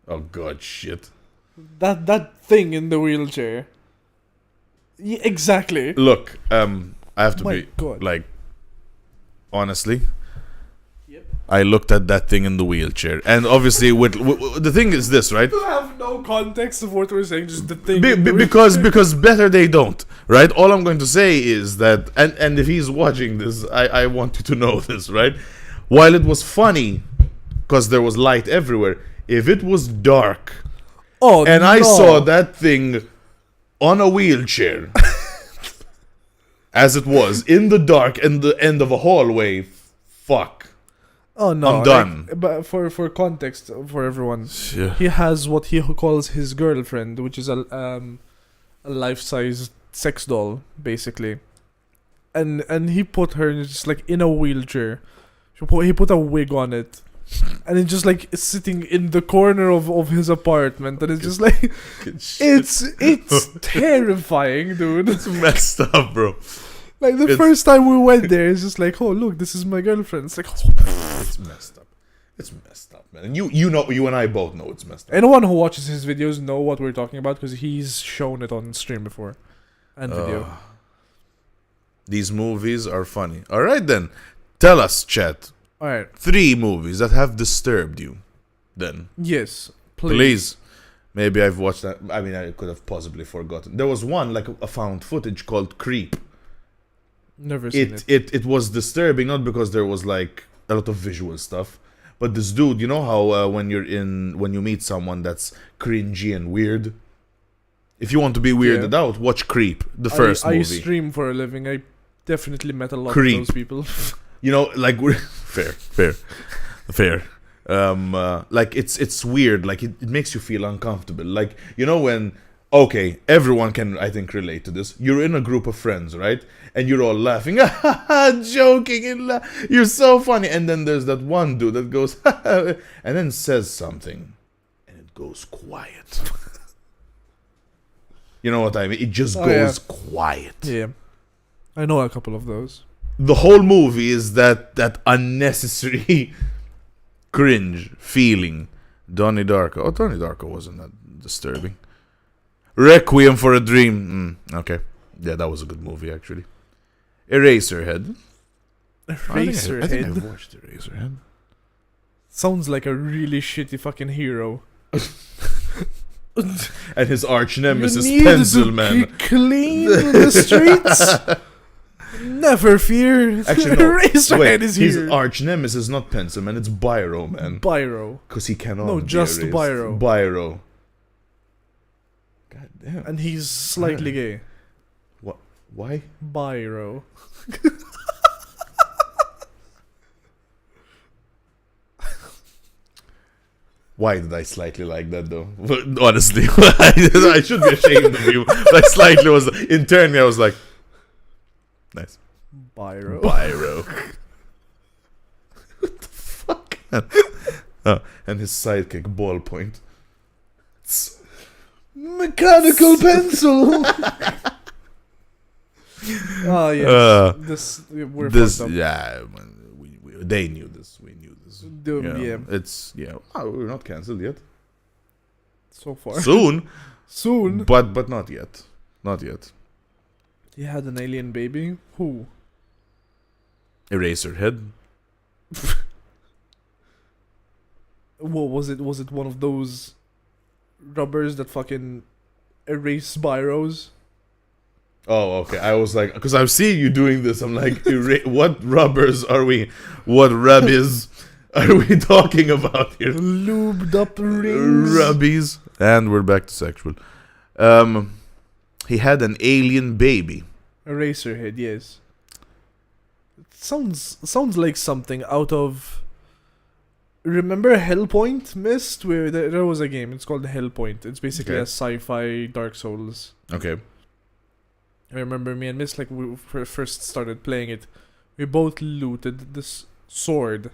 Oh god, shit. that thing in the wheelchair. Yeah, exactly. Look, I have to My be God. like, honestly. Yep. I looked at that thing in the wheelchair, and obviously, with the thing is this, right? You have no context of what we're saying, just the thing. Because better they don't, right? All I'm going to say is that, and if he's watching this, I want you to know this, right? While it was funny, because there was light everywhere, if it was dark, and I saw that thing on a wheelchair, as it was, in the dark, in the end of a hallway, fuck. Oh no, I'm done. But for context for everyone, Yeah. he has what he calls his girlfriend, which is a life-size sex doll, basically, and he put her just like in a wheelchair. He put a wig on it, and it's just like sitting in the corner of his apartment, and it's just like it's terrifying, dude. It's messed up, bro. Like the first time we went there, it's just like, oh look, this is my girlfriend. It's like, It's messed up. It's messed up, man. And you know, you and I both know it's messed up. anyone who watches his videos know what we're talking about because he's shown it on stream before and video. These movies are funny. All right, then. Tell us, chat. All right, 3 movies that have disturbed you. Then, yes, please. Maybe I've watched that. I mean, I could have possibly forgotten. There was one like a found footage called Creep. Never seen it. It was disturbing, not because there was like a lot of visual stuff, but this dude, you know how when you meet someone that's cringy and weird, if you want to be weirded out, watch Creep, the first I movie. stream for a living. definitely met a lot Creep. of those people. You know, like we're fair. Like it's weird. Like it makes you feel uncomfortable. Like, you know, when, okay, everyone can, I think, relate to this. You're in a group of friends, right? And you're all laughing, joking, and you're so funny. And then there's that one dude that goes, and then says something, and it goes quiet. You know what I mean? It just goes quiet. Yeah. I know a couple of those. The whole movie is that unnecessary cringe feeling. Donnie Darko. Oh, Donnie Darko wasn't that disturbing. Requiem for a Dream. Okay. Yeah, that was a good movie, actually. Eraserhead. Eraserhead? I think I've watched Eraserhead. Sounds like a really shitty fucking hero. And his arch nemesis, you need Pencil to Man. clean the streets. Never fear. Actually, no. Eraserhead Wait, is his here. arch nemesis is not Pencil Man, it's Biro Man. Biro. Because he cannot. No, be just erased. Biro. Biro. God damn. And he's slightly gay. What? Why? Biro. Why did I slightly like that though? Honestly, I should be ashamed of you. But I slightly was internally I was like, nice. Biro. Biro. What the fuck? Oh, and his sidekick Ballpoint. Mechanical pencil. Oh yes. We're fucked up. Yeah, they knew this. We knew this. Yeah. It's Oh, we're not cancelled yet. So far. Soon, Soon. but not yet. Not yet. He had an alien baby. Who? Eraserhead. What was it? Was it one of those rubbers that fucking erase Biros? Oh, okay. I was like, because I've seen you doing this. I'm like, what rubbers are we? What rubbies are we talking about here? Lubed up rings. Rubbies. And we're back to sexual. He had an alien baby. Eraserhead, yes. It sounds like something out of. Remember Hellpoint, Mist? Where there was a game. It's called Hellpoint. It's basically Okay. a sci-fi Dark Souls. Okay. I remember me and Mist, like we first started playing it. We both looted this sword. It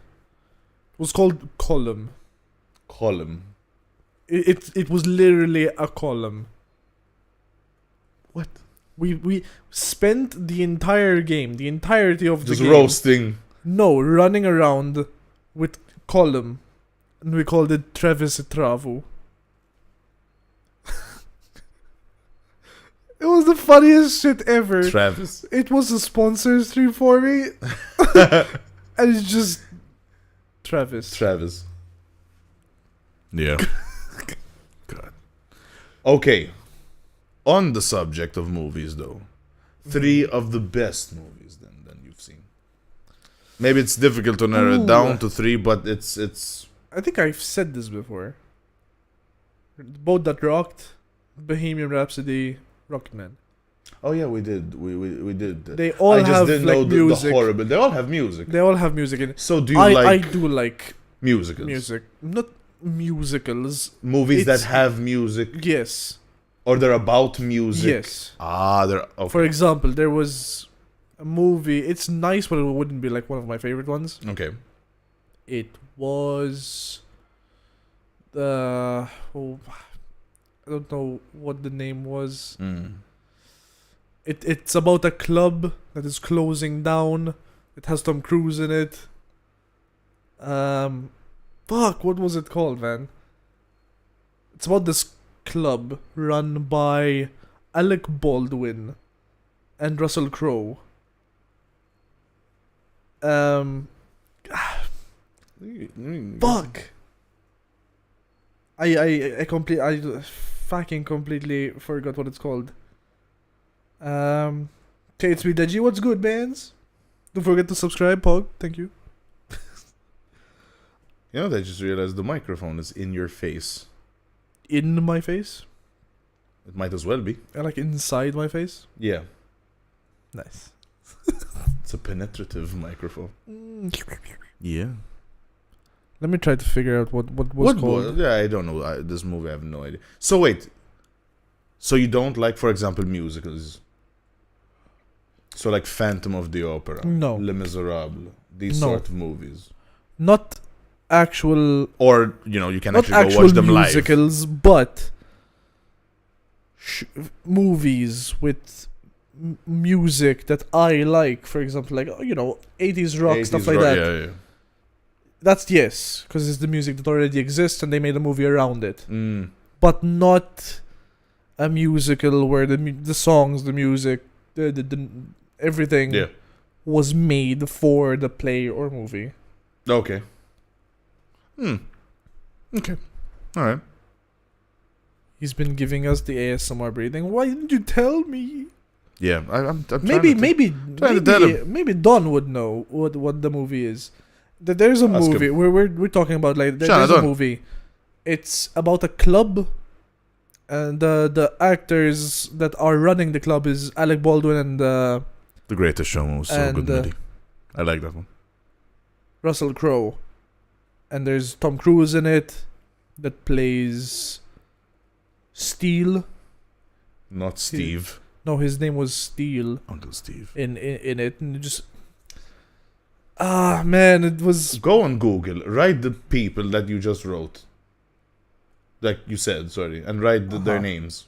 was called Column. Column. It was literally a column. What? We spent the entire game, the entirety of Just the game. roasting. No, running around with Column, and we called it Travis Travo. It was the funniest shit ever. Travis. It was a sponsor stream for me, and it's just Travis. Travis. Yeah. God. Okay. On the subject of movies, though, 3 of the best movies then you've seen. Maybe it's difficult to narrow it down to 3, but it's. I think I've said this before. Boat That Rocked, Bohemian Rhapsody, Rocketman. Oh yeah, we did. We did. They all I just have didn't like know the music. horrible. They all have music. They all have music in it. So do you I like do like musicals? music, not musicals. Movies that It's- have music, Yes, or they're about music. yes. They're okay. For example, there was a movie. It's nice, but it wouldn't be like one of my favorite ones. Okay. It was the I don't know what the name was. It's about a club that is closing down. It has Tom Cruise in it. Fuck, what was it called, man? It's about this club run by Alec Baldwin and Russell Crowe. Fuck. I fucking completely forgot what it's called. Okay, it's me, Deji. What's good, bands? Don't forget to subscribe, Pog. Thank you. You know, I just realized the microphone is in your face. In my face? It might as well be. Like inside my face? Yeah. Nice. It's a penetrative microphone. Yeah. Let me try to figure out what was called. Yeah, I don't know. This movie, I have no idea. So wait. So you don't like, for example, musicals? So like Phantom of the Opera, No. Les Miserables, these No. sort of movies, Not actual, or you can not actually go actual watch them live. musicals, but movies with music that I like. For example, like 80s rock, stuff like that. Yeah. That's yes, because it's the music that already exists, and they made a movie around it. Mm. But not a musical where the songs, the music, the everything Yeah. was made for the play or movie. Okay. Okay. All right. He's been giving us the ASMR breathing. Why didn't you tell me? Yeah. I'm trying Maybe to tell him. maybe Don would know what the movie is. There's a Ask movie him. where we're talking about like there's a Don. movie. It's about a club, and the actors that are running the club is Alec Baldwin and The Greatest Showman was so And, good movie. I like that one. Russell Crowe, and there's Tom Cruise in it that plays Steele. Not Steve. No, his name was Steele Uncle Steve. in it, and it just man, it was Go on Google. Write the people that you just wrote. Like you said, sorry. And write their names.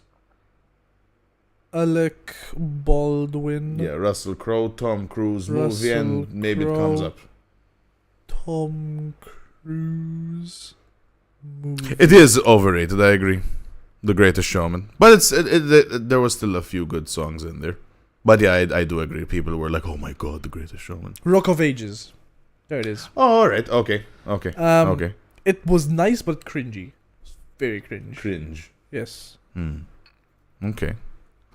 Alec Baldwin. Yeah, Russell Crowe, Tom Cruise movie, and Russell maybe it Crowe. comes up. Tom Cruise movie. It is overrated, I agree. The Greatest Showman. But there was still a few good songs in there. But yeah, I do agree. People were like, oh my god, The Greatest Showman. Rock of Ages. There it is. Oh, alright. Okay. Okay. It was nice but cringy. Very cringe. Cringe. Yes. Okay.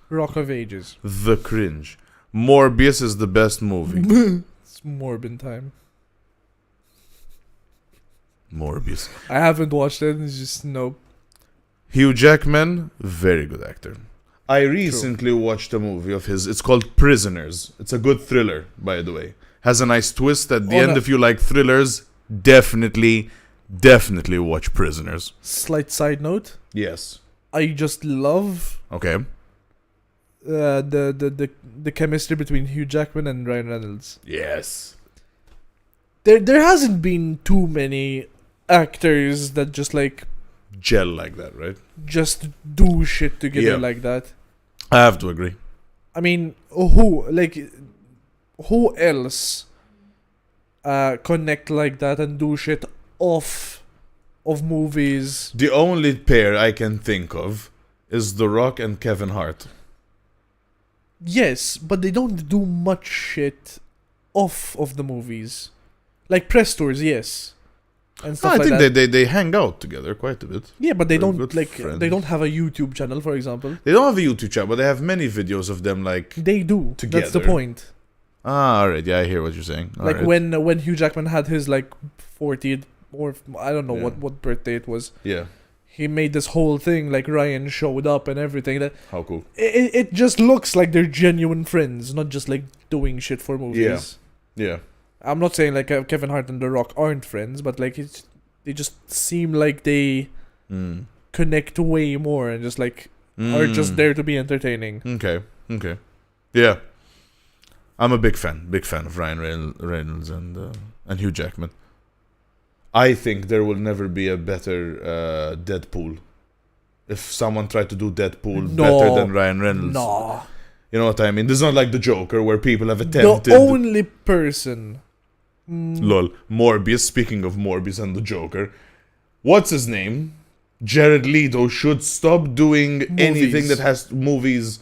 Rock of Ages. The Cringe. Morbius is the best movie. It's Morbin time. Morbius. I haven't watched it. It's just nope. Hugh Jackman, very good actor. I recently watched a movie of his. It's called Prisoners. It's a good thriller, by the way. Has a nice twist at the end. If you like thrillers, definitely watch Prisoners. Slight side note. Yes. I just love Okay. the chemistry between Hugh Jackman and Ryan Reynolds. Yes. There hasn't been too many actors that just like Gel like that, right? just do shit together Yeah. like that. I have to agree. I mean, who else connect like that and do shit off of movies? The only pair I can think of is The Rock and Kevin Hart. Yes, but they don't do much shit off of the movies. Like press tours, yes. And stuff I like think that. they hang out together quite a bit. Yeah, but they They're don't good like friends. they don't have a YouTube channel, for example. They don't have a YouTube channel, but they have many videos of them like... They do. That's the Together. point. alright, yeah, I hear what you're saying. Like Alright. when Hugh Jackman had his like 40th or I don't know Yeah. what birthday it was. Yeah, He made this whole thing like Ryan showed up and everything. That how cool. it just looks like they're genuine friends, not just like doing shit for movies. Yeah. I'm not saying like Kevin Hart and The Rock aren't friends, but like they just seem like they connect way more and just like are just there to be entertaining. Okay. Yeah. I'm a big fan of Ryan Reynolds and Hugh Jackman. I think there will never be a better Deadpool. If someone tried to do Deadpool better than Ryan Reynolds. No. You know what I mean? This is not like the Joker where people have attempted... The only person... Lol. Morbius, speaking of Morbius and the Joker. What's his name? Jared Leto should stop doing anything that has movies.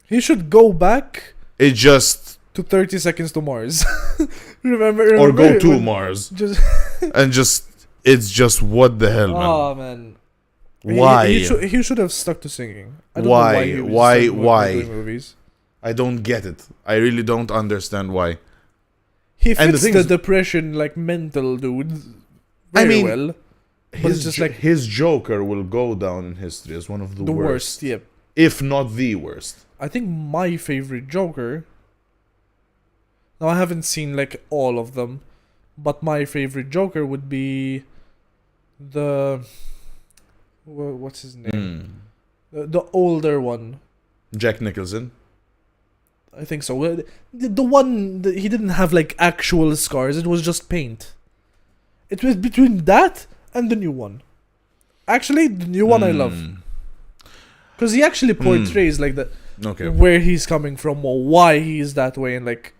He should go back It just... to 30 Seconds to Mars. remember Or go to when- Mars. Just And just... It's just what the hell, man. oh man. Why? He should have stuck to singing. I don't Why? know why? He was Why? stuck with Why? doing movies. I don't get it. I really don't understand why. He And the fits thing the is- depression like mental dude very well. But it's just like his Joker will go down in history as one of the, the worst. worst. Yeah. If not the worst. I think my favorite Joker Now I haven't seen like all of them, but my favorite Joker would be the what's his name? The older one. Jack Nicholson. I think so. The one that he didn't have like actual scars. It was just paint. It was between that and the new one. Actually, the new one I love. Because he actually portrays like the where he's coming from or why he's that way and like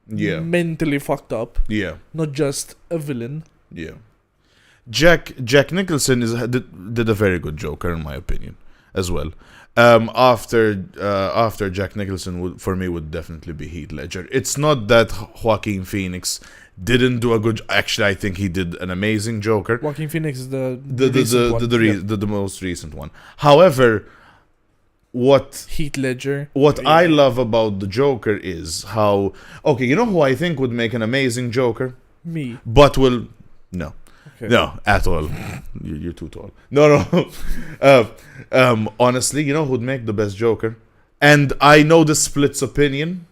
mentally fucked up. Yeah. Not just a villain. Yeah. Jack Nicholson did a very good Joker in my opinion as well. After Jack Nicholson would definitely be Heath Ledger. It's not that Joaquin Phoenix didn't do a good. Actually, I think he did an amazing Joker. Joaquin Phoenix is the most recent one. However, Heath Ledger. What I love about the Joker is how you know who I think would make an amazing Joker? Me. But no. Okay. No, at all. You're too tall. No. Honestly, you know who'd make the best Joker? And I know this splits opinion,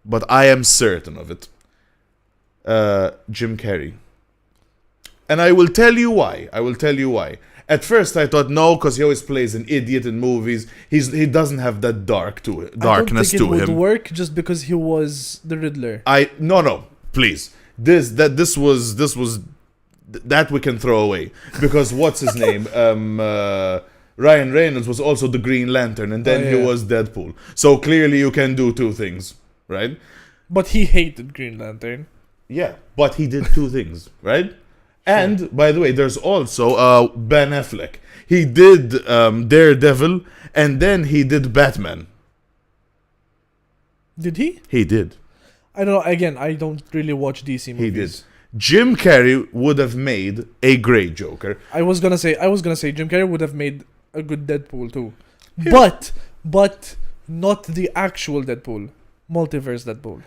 but I am certain of it. Jim Carrey. And I will tell you why. At first I thought no, because he always plays an idiot in movies. He doesnn't have that darkness to him. I don't think it would work just because he was the Riddler. No, please. This was that we can throw away, because what's his name? Ryan Reynolds was also the Green Lantern, and then he was Deadpool. So clearly you can do two things, right? But he hated Green Lantern. Yeah, but he did two things, right? And by the way, there's also Ben Affleck. He did Daredevil, and then he did Batman. Did he? He did. I don't know. Again, I don't really watch DC movies. He did. Jim Carrey would have made a great Joker. I was gonna say Jim Carrey would have made a good Deadpool too, but not the actual Deadpool, multiverse Deadpool.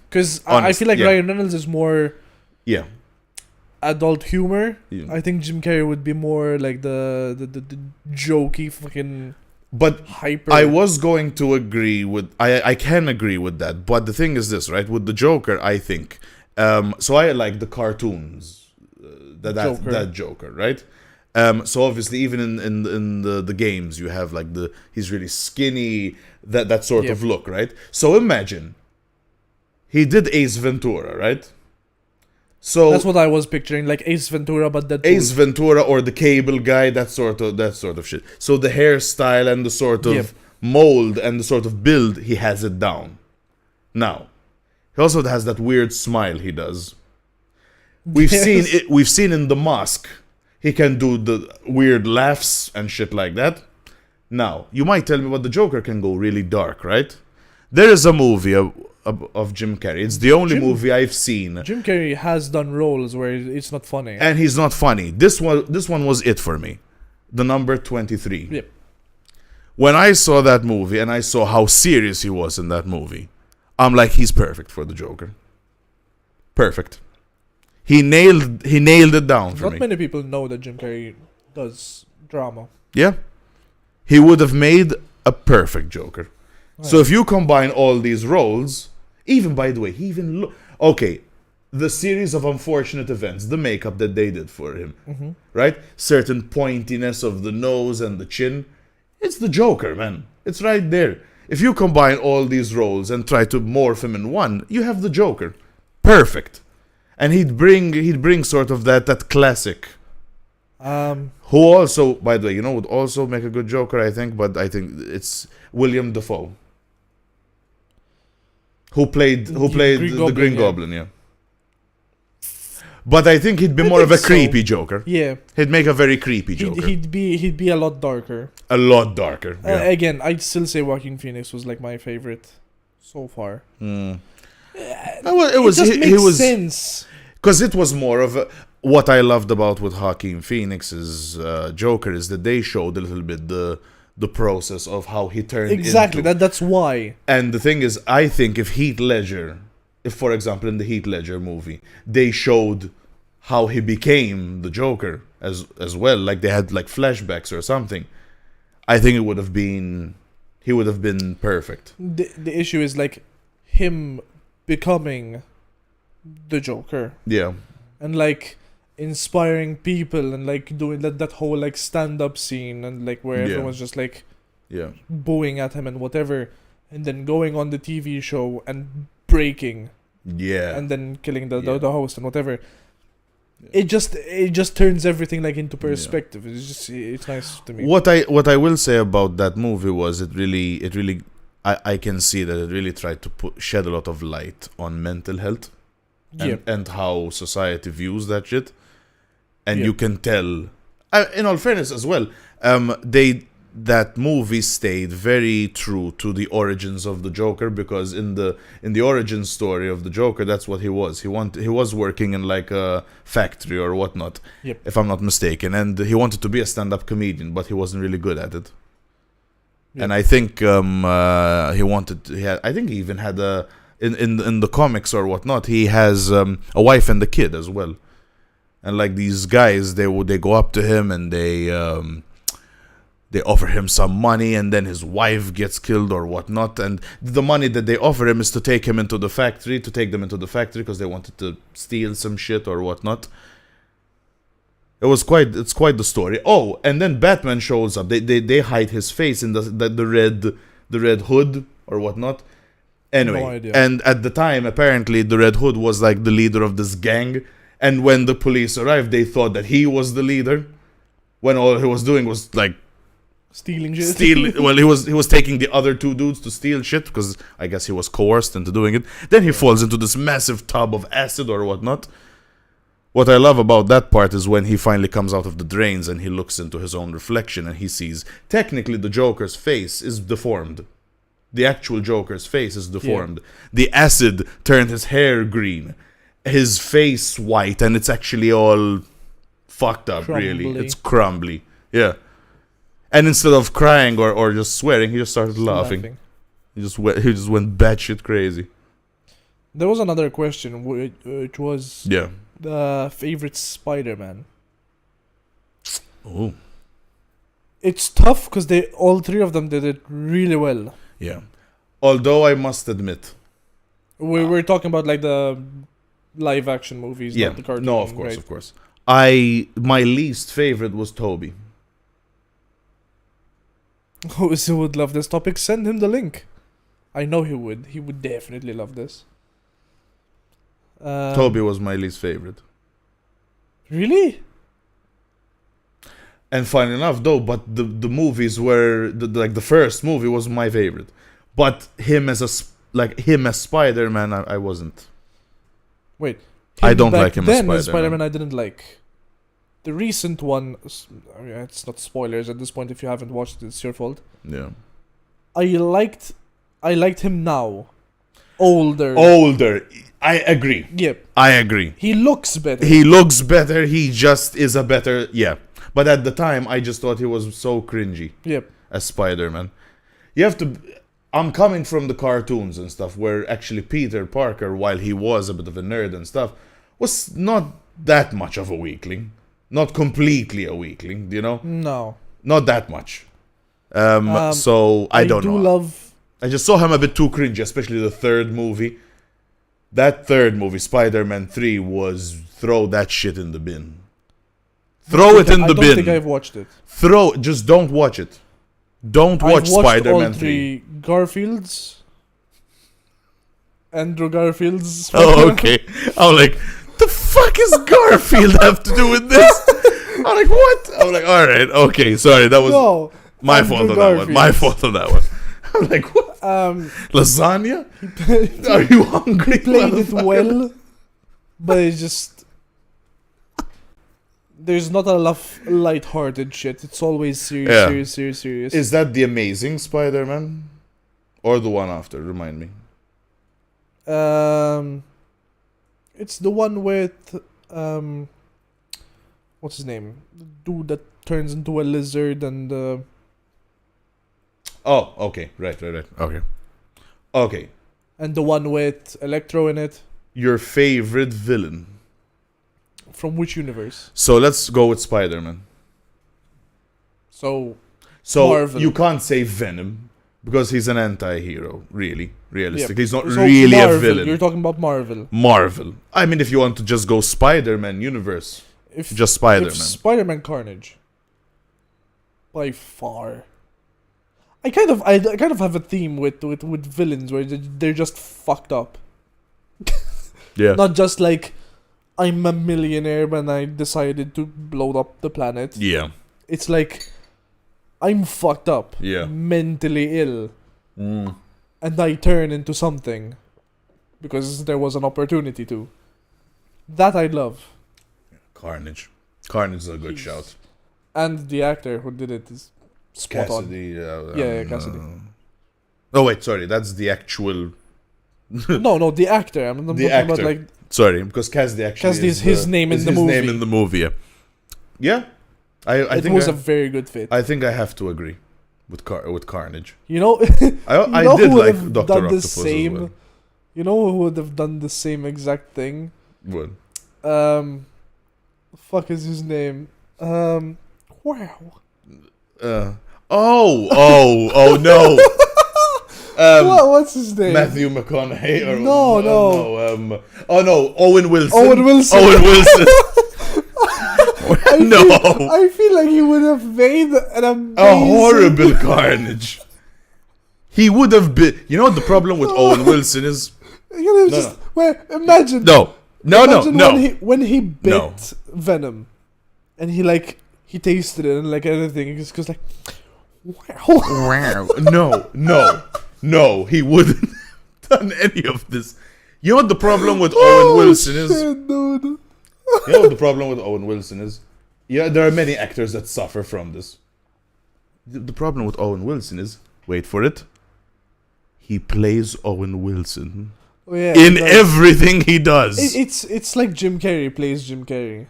Because I feel like Ryan Reynolds is more adult humor. Yeah. I think Jim Carrey would be more like the jokey fucking. But hyper. I was going to agree with. I can agree with that. But the thing is this, right? With the Joker, I think. So I like the cartoons. That Joker, right? So obviously, even in the games, you have like he's really skinny, that sort of look, right? So imagine he did Ace Ventura, right? So that's what I was picturing, like Ace Ventura, but Deadpool. Ace Ventura or the Cable Guy, that sort of shit. So the hairstyle and the sort of mold and the sort of build, he has it down. Now, he also has that weird smile he does. We've seen in The Mask. He can do the weird laughs and shit like that. Now, you might tell me, but the Joker can go really dark, right? There is a movie of Jim Carrey. It's the only movie I've seen. Jim Carrey has done roles where it's not funny. And he's not funny. This one was it for me. The Number 23. Yep. When I saw that movie and I saw how serious he was in that movie, I'm like, he's perfect for the Joker. Perfect. He nailed it down for me. Not many people know that Jim Carrey does drama. Yeah. He would have made a perfect Joker. Right. So if you combine all these roles, even by the way, he even the series of unfortunate events, the makeup that they did for him, right? Certain pointiness of the nose and the chin, it's the Joker, man. It's right there. If you combine all these roles and try to morph him in one, you have the Joker. Perfect. And he'd bring sort of that classic. Who also, by the way, would also make a good Joker, I think, but I think it's William Dafoe. Who played the Green Goblin, yeah. But I think he'd be more of a creepy Joker. Yeah. He'd make a very creepy Joker. He'd be a lot darker. A lot darker. Yeah. Again, I'd still say Joaquin Phoenix was like my favorite so far. It just makes sense. Because it was more of what I loved about with Joaquin Phoenix's Joker is that they showed a little bit the process of how he turned exactly into. That's why. And the thing is, I think if for example in the Heath Ledger movie, they showed how he became the Joker as well, like they had like flashbacks or something, I think he would have been perfect. The issue is like him becoming the Joker Yeah. and like inspiring people and like doing that whole like stand-up scene and like where Yeah. everyone's just like Yeah. booing at him and whatever, and then going on the TV show and breaking Yeah. and then killing the Yeah. the host and whatever. Yeah. It just turns everything like into perspective. It's nice to me. What I will say about that movie was it really I can see that it really tried to shed a lot of light on mental health and how society views that shit, and you can tell in all fairness as well, that movie stayed very true to the origins of the Joker, because in the origin story of the Joker, that's what he was. He was working in like a factory or whatnot, if I'm not mistaken, and he wanted to be a stand-up comedian, but he wasn't really good at it. And I think I think he even had in the comics or whatnot, he has a wife and a kid as well, and like these guys, they go up to him and they offer him some money, and then his wife gets killed or whatnot, and the money that they offer him is to take them into the factory because they wanted to steal some shit or whatnot. It's quite the story. Oh, and then Batman shows up. They hide his face in the red hood or whatnot. Anyway, No idea. and at the time, apparently, the Red Hood was like the leader of this gang, and when the police arrived, they thought that he was the leader, when all he was doing was like Stealing shit. Well, he was taking the other two dudes to steal shit, because I guess he was coerced into doing it. Then he falls into this massive tub of acid or whatnot. What I love about that part is when he finally comes out of the drains and he looks into his own reflection and he sees, technically, the Joker's face is deformed. The actual Joker's face is deformed. The acid turned his hair green, his face white, and it's actually all fucked up, really. Crumbly. It's crumbly. Yeah. And instead of crying or just swearing, he just started laughing. He just went batshit crazy. There was another question, which was Yeah. the favorite Spider-Man. Oh. It's tough because all three of them did it really well. Yeah. Although I must admit. We're talking about like the live action movies, Yeah. not the cartoon. No, of course, right? of course. My least favorite was Toby. Who would love this topic? Send him the link. I know he would. He would definitely love this. Toby was my least favorite. Really? And funny enough, though, but the movies were like the first movie was my favorite, but him as Spider-Man, I wasn't. Wait. I don't back like him as then Spider-Man. I didn't like. The recent one, I mean, it's not spoilers at this point. If you haven't watched it, it's your fault. Yeah. I liked him now. Older. I agree. Yep. I agree. He looks better. He looks better. He just is a better. Yeah. But at the time, I just thought he was so cringy Yep. as Spider-Man. You have to. I'm coming from the cartoons and stuff, where actually Peter Parker, while he was a bit of a nerd and stuff, was not that much of a weakling. Not completely a weakling, you know? No. Not that much. So, I don't know. Love. I just saw him a bit too cringy, especially the third movie. That third movie, Spider-Man 3, was throw that shit in the bin. Throw it in the I don't bin. think I've watched it. Just don't watch it. Don't watch I've watched Spider-Man all 3. three Garfields. Andrew Garfield's. Oh, okay. I'm like, the fuck is Garfield have to do with this? I'm like, what? I'm like, alright, okay, sorry, that was No. my Andrew fault on that one. My Garfield. fault on that one. I'm like, what? Lasagna? Are you hungry? Played it motherfucker? well, but it's just there's not enough light-hearted shit. It's always serious. Is that the Amazing Spider-Man? Or the one after? Remind me. It's the one with what's his name? The dude that turns into a lizard and Oh, okay. Right. Okay. and the one with Electro in it. Your favorite villain? From which universe? So let's go with Spider-Man. So So Marvel. you can't say Venom, Because he's an anti-hero, really, realistic. Yeah. He's not So really a Marvel, villain. You're talking about Marvel. Marvel. I mean, if you want to just go Spider-Man universe, just Spider-Man. Spider-Man Carnage. By far. I kind of have a theme with villains where they're just fucked up. Yeah. Not just like I'm a millionaire when I decided to blow up the planet. Yeah. It's like I'm fucked up. Yeah. Mentally ill. Mm. And I turn into something because there was an opportunity to. That I love. Carnage. Carnage is a good shout. And the actor who did it is spot Cassidy. Yeah, Cassidy. Oh wait, sorry. That's the actual. on. No, the actor. I'm The talking actor. about like Sorry, because Cassidy actually. Cassidy is his name in is the his movie. name in the movie. Yeah. Yeah. I it think was a very good fit. I think I have to agree with Carnage. You know, I know did who would like have Dr. done the Octopus same. as well. You know who would have done the same exact thing? What? Fuck is his name? Wow. Oh no. What's his name? Matthew McConaughey or No. Owen Wilson. Owen Wilson. Owen Wilson. No. I feel like he would have made an amazing... A horrible Carnage. He would have been. You know what the problem with Owen Wilson is? You know, just, well, imagine. No. When he bit No. Venom, and he tasted it and like everything, he just goes like, wow. No. He wouldn't have done any of this. You know what the problem with Owen Wilson is? Shit, dude. You know what the problem with Owen Wilson is? Yeah, there are many actors that suffer from this. The problem with Owen Wilson is, wait for it, he plays Owen Wilson Oh, yeah, in everything he does. It's like Jim Carrey plays Jim Carrey.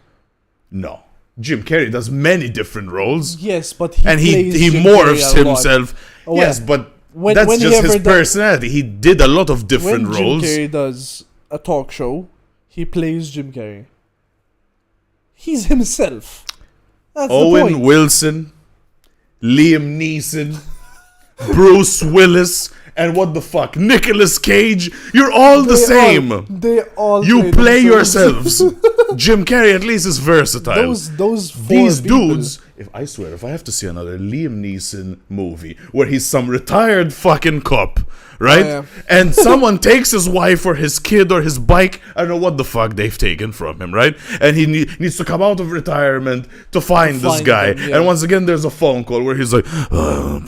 No. Jim Carrey does many different roles. Yes, but he Jim morphs Carrey a lot. himself. Oh, yes, yeah. but When that's he just ever his personality. He did a lot of different when roles. Jim Carrey does a talk show, he plays Jim Carrey. He's himself. That's the Owen point. Wilson, Liam Neeson, Bruce Willis, and what the fuck, Nicolas Cage. You're all the same. They all You play themselves. yourselves. Jim Carrey at least is versatile. Those four These people. dudes, if I have to see another Liam Neeson movie where he's some retired fucking cop, right? Oh, yeah. And someone takes his wife or his kid or his bike, I don't know what the fuck they've taken from him, right? And he needs to come out of retirement to find this guy. them, yeah. And once again, there's a phone call where he's like,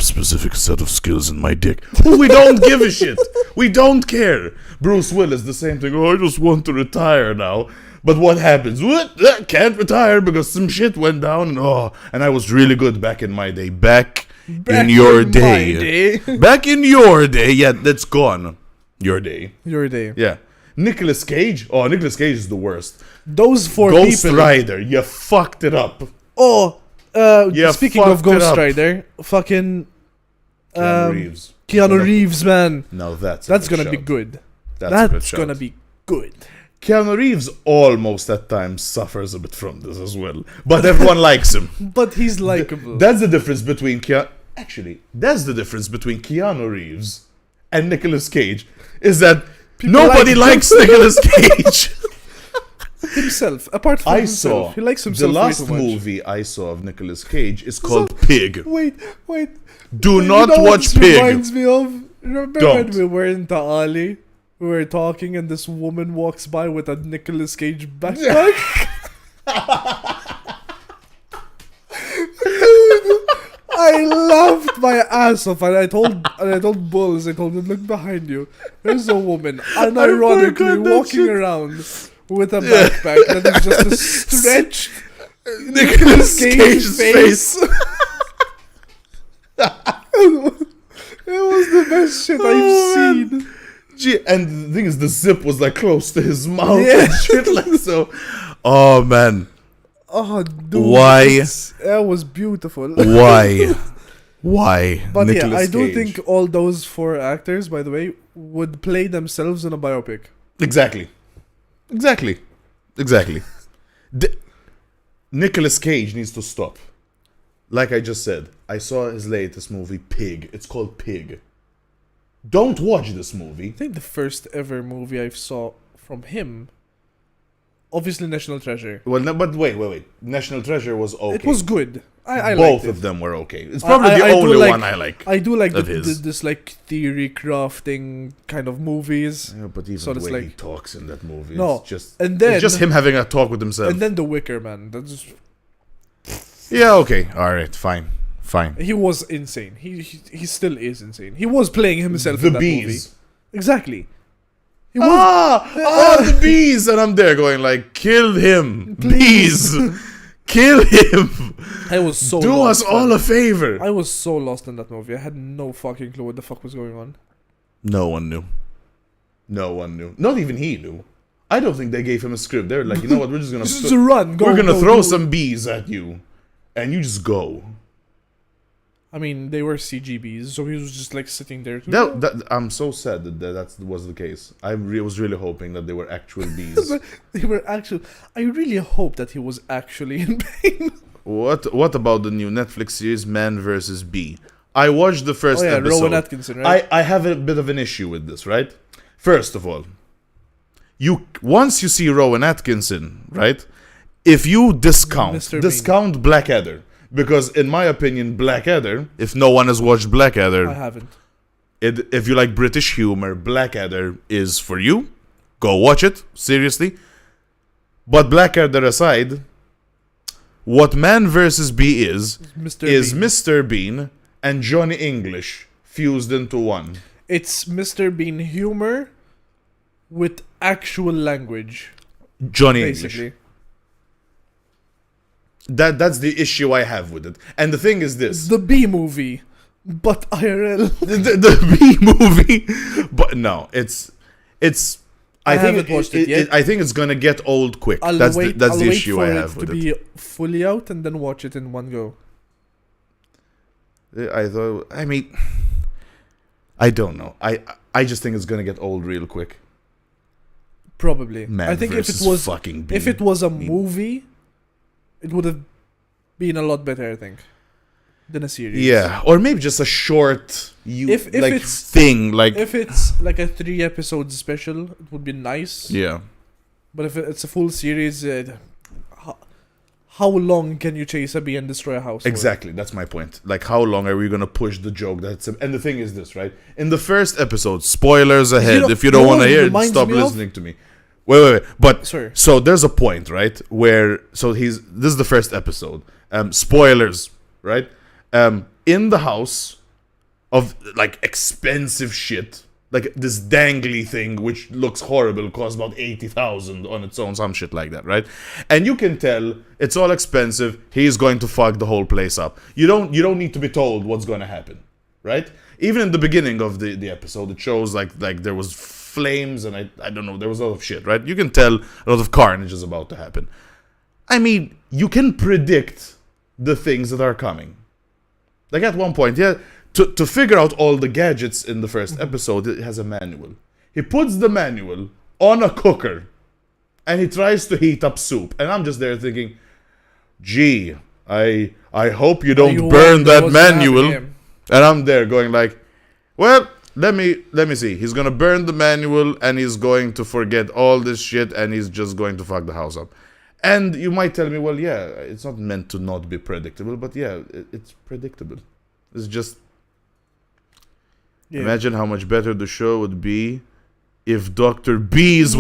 specific set of skills in my dick. We don't give a shit. We don't care. Bruce Willis, the same thing. Oh, I just want to retire now. But what happens? What? Can't retire because some shit went down. And I was really good back in my day. Back in your day. Back in your day. Yeah, that's gone. Your day. Your day. Yeah. Nicolas Cage. Oh, Nicolas Cage is the worst. Those four Ghost people. Rider. You fucked it up. Oh, Yeah, speaking fucked of it Ghost up. Rider, fucking Keanu Reeves. Keanu Reeves, man. No, that's gonna be good. That's a good That's shout. gonna be good. Keanu Reeves almost at times suffers a bit from this as well. But everyone likes him. But he's likable. That's the difference between that's the difference between Keanu Reeves and Nicolas Cage. Is that nobody like likes Nicolas Cage. Himself, apart from I himself, saw he likes himself the way last too much. movie I saw of Nicolas Cage is called Pig. Wait. Do You not know what watch this Pig. Reminds me of. Remember Don't. when we were in Ta'ali? We were talking and this woman walks by with a Nicolas Cage backpack. Dude, I laughed my ass off and I told Bulls, I told him, look behind you. There's a woman unironically forgot that walking shit. around with a backpack that is just a stretched Nicolas Cage's face. It was the best shit I've seen. Gee, and the thing is, the zip was like close to his mouth Yeah. and shit like so. Oh man, Oh, dude. Why? That was beautiful. why? But Nicolas yeah, I do Cage. think all those four actors, by the way, would play themselves in a biopic. Exactly. Nicolas Cage needs to stop. Like I just said, I saw his latest movie, Pig. It's called Pig. Don't watch this movie. I think the first ever movie I saw from him, obviously National Treasure. Well, no, but wait. National Treasure was okay. It was good. I Both liked it. of them were okay. It's probably the I do only like- one I like. I do like of his. this like theory crafting kind of movies. Yeah, but even So the it's way he like- talks in that movie, No, it's just and then it's just him having a talk with himself. and then The Wicker Man. That's Yeah, okay, all right, fine. he was insane. He still is insane. He was playing himself The in that bees. movie. Exactly. He was The bees, and I'm there going like, kill him, Please. bees, kill him. I was so Do lost, us all man. a favor. I was so lost in that movie. I had no fucking clue what the fuck was going on. No one knew. No one knew. Not even he knew. I don't think they gave him a script. They're like, you know what? We're just gonna Just to run. Go, we're gonna go, throw go. some bees at you, and you just go. I mean, they were CGBs, so he was just like sitting there. I'm so sad that was the case. I was really hoping that they were actual bees. They were actually. I really hope that he was actually in pain. What about the new Netflix series Man vs. Bee? I watched the first episode. Rowan Atkinson, right? I have a bit of an issue with this, right? First of all, once you see Rowan Atkinson, right? If you Mr. discount Blackadder, because in my opinion, Blackadder, if no one has watched I Blackadder, haven't. if you like British humor, Blackadder is for you. Go watch it, seriously. But Blackadder aside, what Man vs. Bee is Mr. is Bean. Mr. Bean and Johnny English fused into one. It's Mr. Bean humor with actual language, Johnny basically. English. That's the issue I have with it. And the thing is this. The B movie, but IRL. the B movie. But no, it's I think haven't watched it yet. I think it's gonna get old quick. I'll That's wait the issue for I have it with to it. be fully out and then watch it in one go. I mean, I don't know. I just think it's gonna get old real quick. Probably. Man I think if it versus was fucking Bean. if it was a movie, it would have been a lot better, I think, than a series. Yeah, or maybe just a short If like it's- thing like If it's like a 3-episode special, it would be nice. yeah. But if it's a full series, how long can you chase a bee and destroy a house? for? Exactly, that's my point. Like, how long are we gonna push the joke? And the thing is this, right? In the first episode, spoilers ahead. know- If you don't you know want to what it hear it, reminds stop me of? listening to me. Wait. But Sorry. so there's a point, right? Where this is the first episode. Spoilers, right? In the house of like expensive shit, like this dangly thing which looks horrible, costs about 80,000 on its own, some shit like that, right? And you can tell it's all expensive. He's going to fuck the whole place up. You don't need to be told what's going to happen, right? Even in the beginning of the episode, it shows like there was flames and I don't know, there was a lot of shit, right? You can tell a lot of carnage is about to happen. I mean, you can predict the things that are coming. Like at one point, yeah, to figure out all the gadgets in the first episode, it has a manual. He puts the manual on a cooker and he tries to heat up soup. And I'm just there thinking, gee, I hope you don't You burn wonder that what's gonna happen, manual. yeah. And I'm there going like, well, let me see. He's gonna burn the manual and he's going to forget all this shit and he's just going to fuck the house up. And you might tell me, well, yeah, it's not meant to not be predictable, but yeah, it's predictable. It's just Yeah. imagine how much better the show would be if Dr. Bees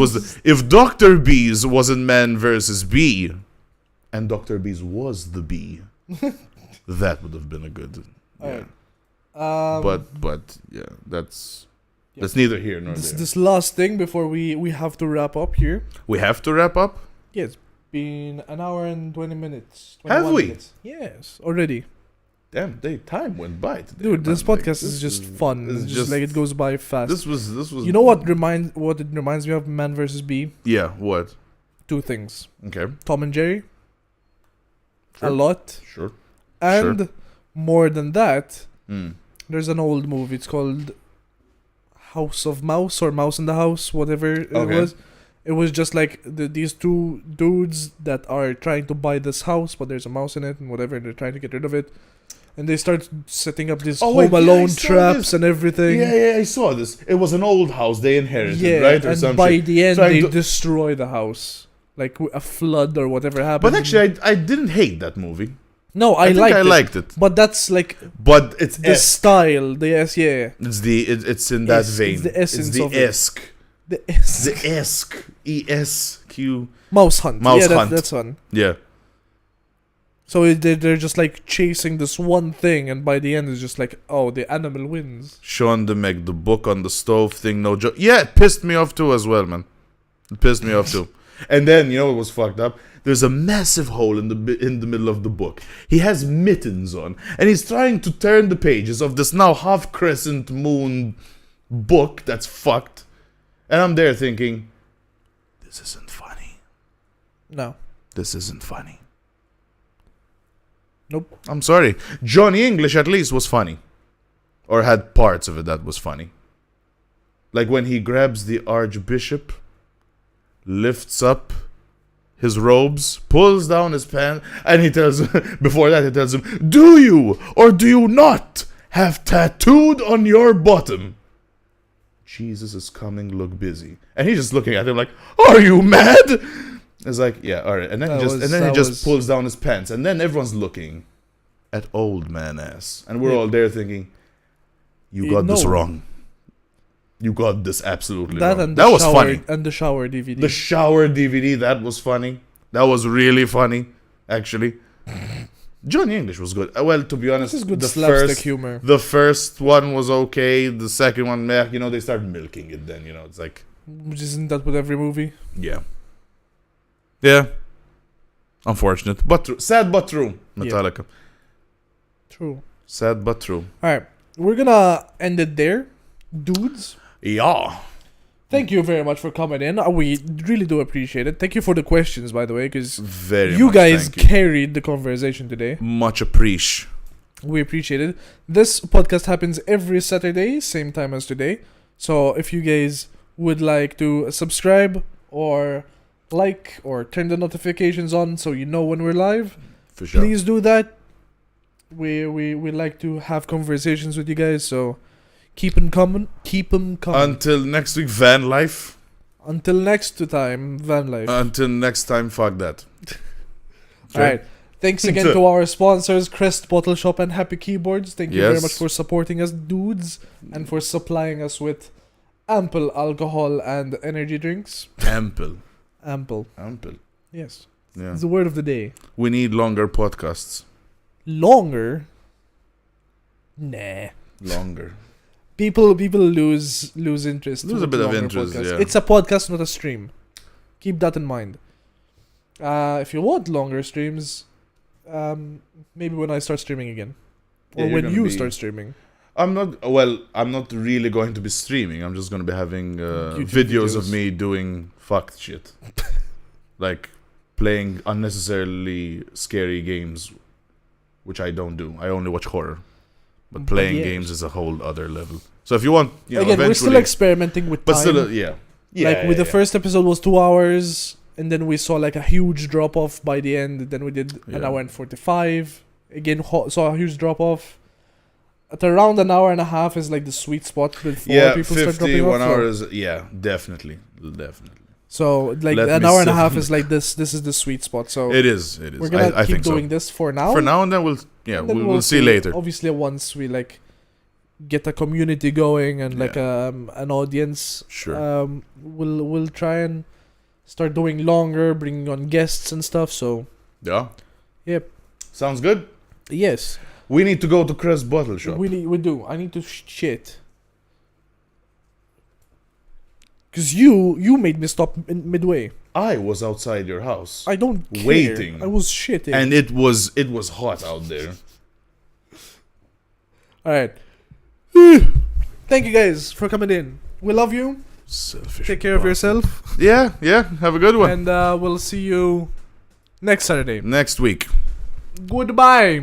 wasn't Man versus Bee, and Dr. Bees was the bee. That would have been a good. Yeah. Alright. But yeah, that's neither here nor there. This last thing before we have to wrap up here. We have to wrap up. Yeah, it's been an hour and 20 minutes. Have 21 we? Minutes. Yes, already. Damn, time went by today. Dude, this man. Like, podcast is just fun. it's It's just like it goes by fast. This was. You know what it reminds me of Man vs. Bee? Yeah. What? 2 things. Okay. Tom and Jerry. Sure. A lot. Sure. And more than that, Mm. there's an old movie. It's called House of Mouse or Mouse in the House, whatever it Okay. was. It was just like these 2 dudes that are trying to buy this house, but there's a mouse in it and whatever, and they're trying to get rid of it. and they start setting up these Oh, Home wait, yeah, I Alone saw traps this. and everything. Yeah, I saw this. It was an old house they inherited, Yeah, right? Or and some by shit. the end Trying they to- destroy the house, like a flood or whatever happened. But actually, I didn't hate that movie. no, I think I liked it. But that's like But it's the style, the yeah, it's in that Es- vein. it's the essence it's the of it. esque. the The esque. ESQ. Mouse Hunt. Mouse yeah, Hunt. that's one. Yeah. So they're just like chasing this one thing, and by the end it's just like, oh, the animal wins. Sean the Meg, the book on the stove thing, no joke. Yeah, it pissed me off too as well, man. It pissed me off too. And then, you know what was fucked up? There's a massive hole in the middle of the book. He has mittens on, and he's trying to turn the pages of this now half crescent moon book that's fucked. And I'm there thinking, this isn't funny. No. This isn't funny. Nope. I'm sorry. Johnny English at least was funny. Or had parts of it that was funny. Like when he grabs the archbishop, lifts up his robes, pulls down his pants, and he tells before that he tells him, do you or do you not have tattooed on your bottom? Jesus is coming, look busy. And he's just looking at him like, are you mad? It's like, yeah, alright. And then he just pulls down his pants, and then everyone's looking at old man ass. And we're all there thinking, you got this wrong. You got this absolutely wrong. That was funny. And the shower DVD. The shower DVD, that was funny. That was really funny, actually. Johnny English was good. Well, to be honest, This is good the slapstick humor. The first one was okay. The second one, meh, you know, they started milking it then, you know. It's like, Which isn't that with every movie? yeah. Yeah. Unfortunate. But true. Sad but true. Metallica. True. Sad but true. Alright. We're gonna end it there. Dudes. Yeah. Thank you very much for coming in. We really do appreciate it. Thank you for the questions, by the way, because Very you much, guys thank you. carried the conversation today. Much appreciate. We appreciate it. This podcast happens every Saturday, same time as today. So if you guys would like to subscribe or like or turn the notifications on so you know when we're live, For sure. please do that. We like to have conversations with you guys, so keep them coming. Until next week, van life. Until next time, van life. Until next time, fuck that. All right. Thanks again to our sponsors, Crest Bottle Shop and Happy Keyboards. Thank you very Yes. much for supporting us, dudes, and for supplying us with ample alcohol and energy drinks. Ample. Ample. Yes. Yeah. It's the word of the day. We need longer podcasts. Longer? Nah. Longer. People lose interest. Lose a with bit of longer interest, podcasts. yeah. It's a podcast, not a stream. Keep that in mind. If you want longer streams, maybe when I start streaming again. Yeah, Or you're when gonna you be- start streaming. I'm not really going to be streaming. I'm just going to be having YouTube videos of videos. me doing fucked shit. Like playing unnecessarily scary games, which I don't do. I only watch horror. But playing yeah. games is a whole other level. So if you want, you know, Again, we're still eventually- experimenting with but time. still, yeah. Like with the first episode was 2 hours, and then we saw like a huge drop off by the end. Then we did an Yeah. hour and 45. Again, saw a huge drop off. At around an hour and a half is like the sweet spot before Yeah, people start 50, dropping 1 off. hour is, yeah, definitely. So like Let an me hour and a sit half on is like this. This is the sweet spot. So It is. we're gonna I keep think doing so. this for now. For now, and then And then we'll see later. Obviously, once we like get a community going and like an audience, Sure. we'll try and start doing longer, bringing on guests and stuff. So Yeah. Yep. Sounds good. yes, We need to go to Crest Bottle Shop. we do. I need to shit. Cause you made me stop in midway. I was outside your house, I don't care. Waiting. I was shitting. and it was hot out there. All right. Thank you guys for coming in. We love you. Selfish. Take care of yourself, Yeah. Have a good one. and we'll see you next Saturday. Next week. Goodbye.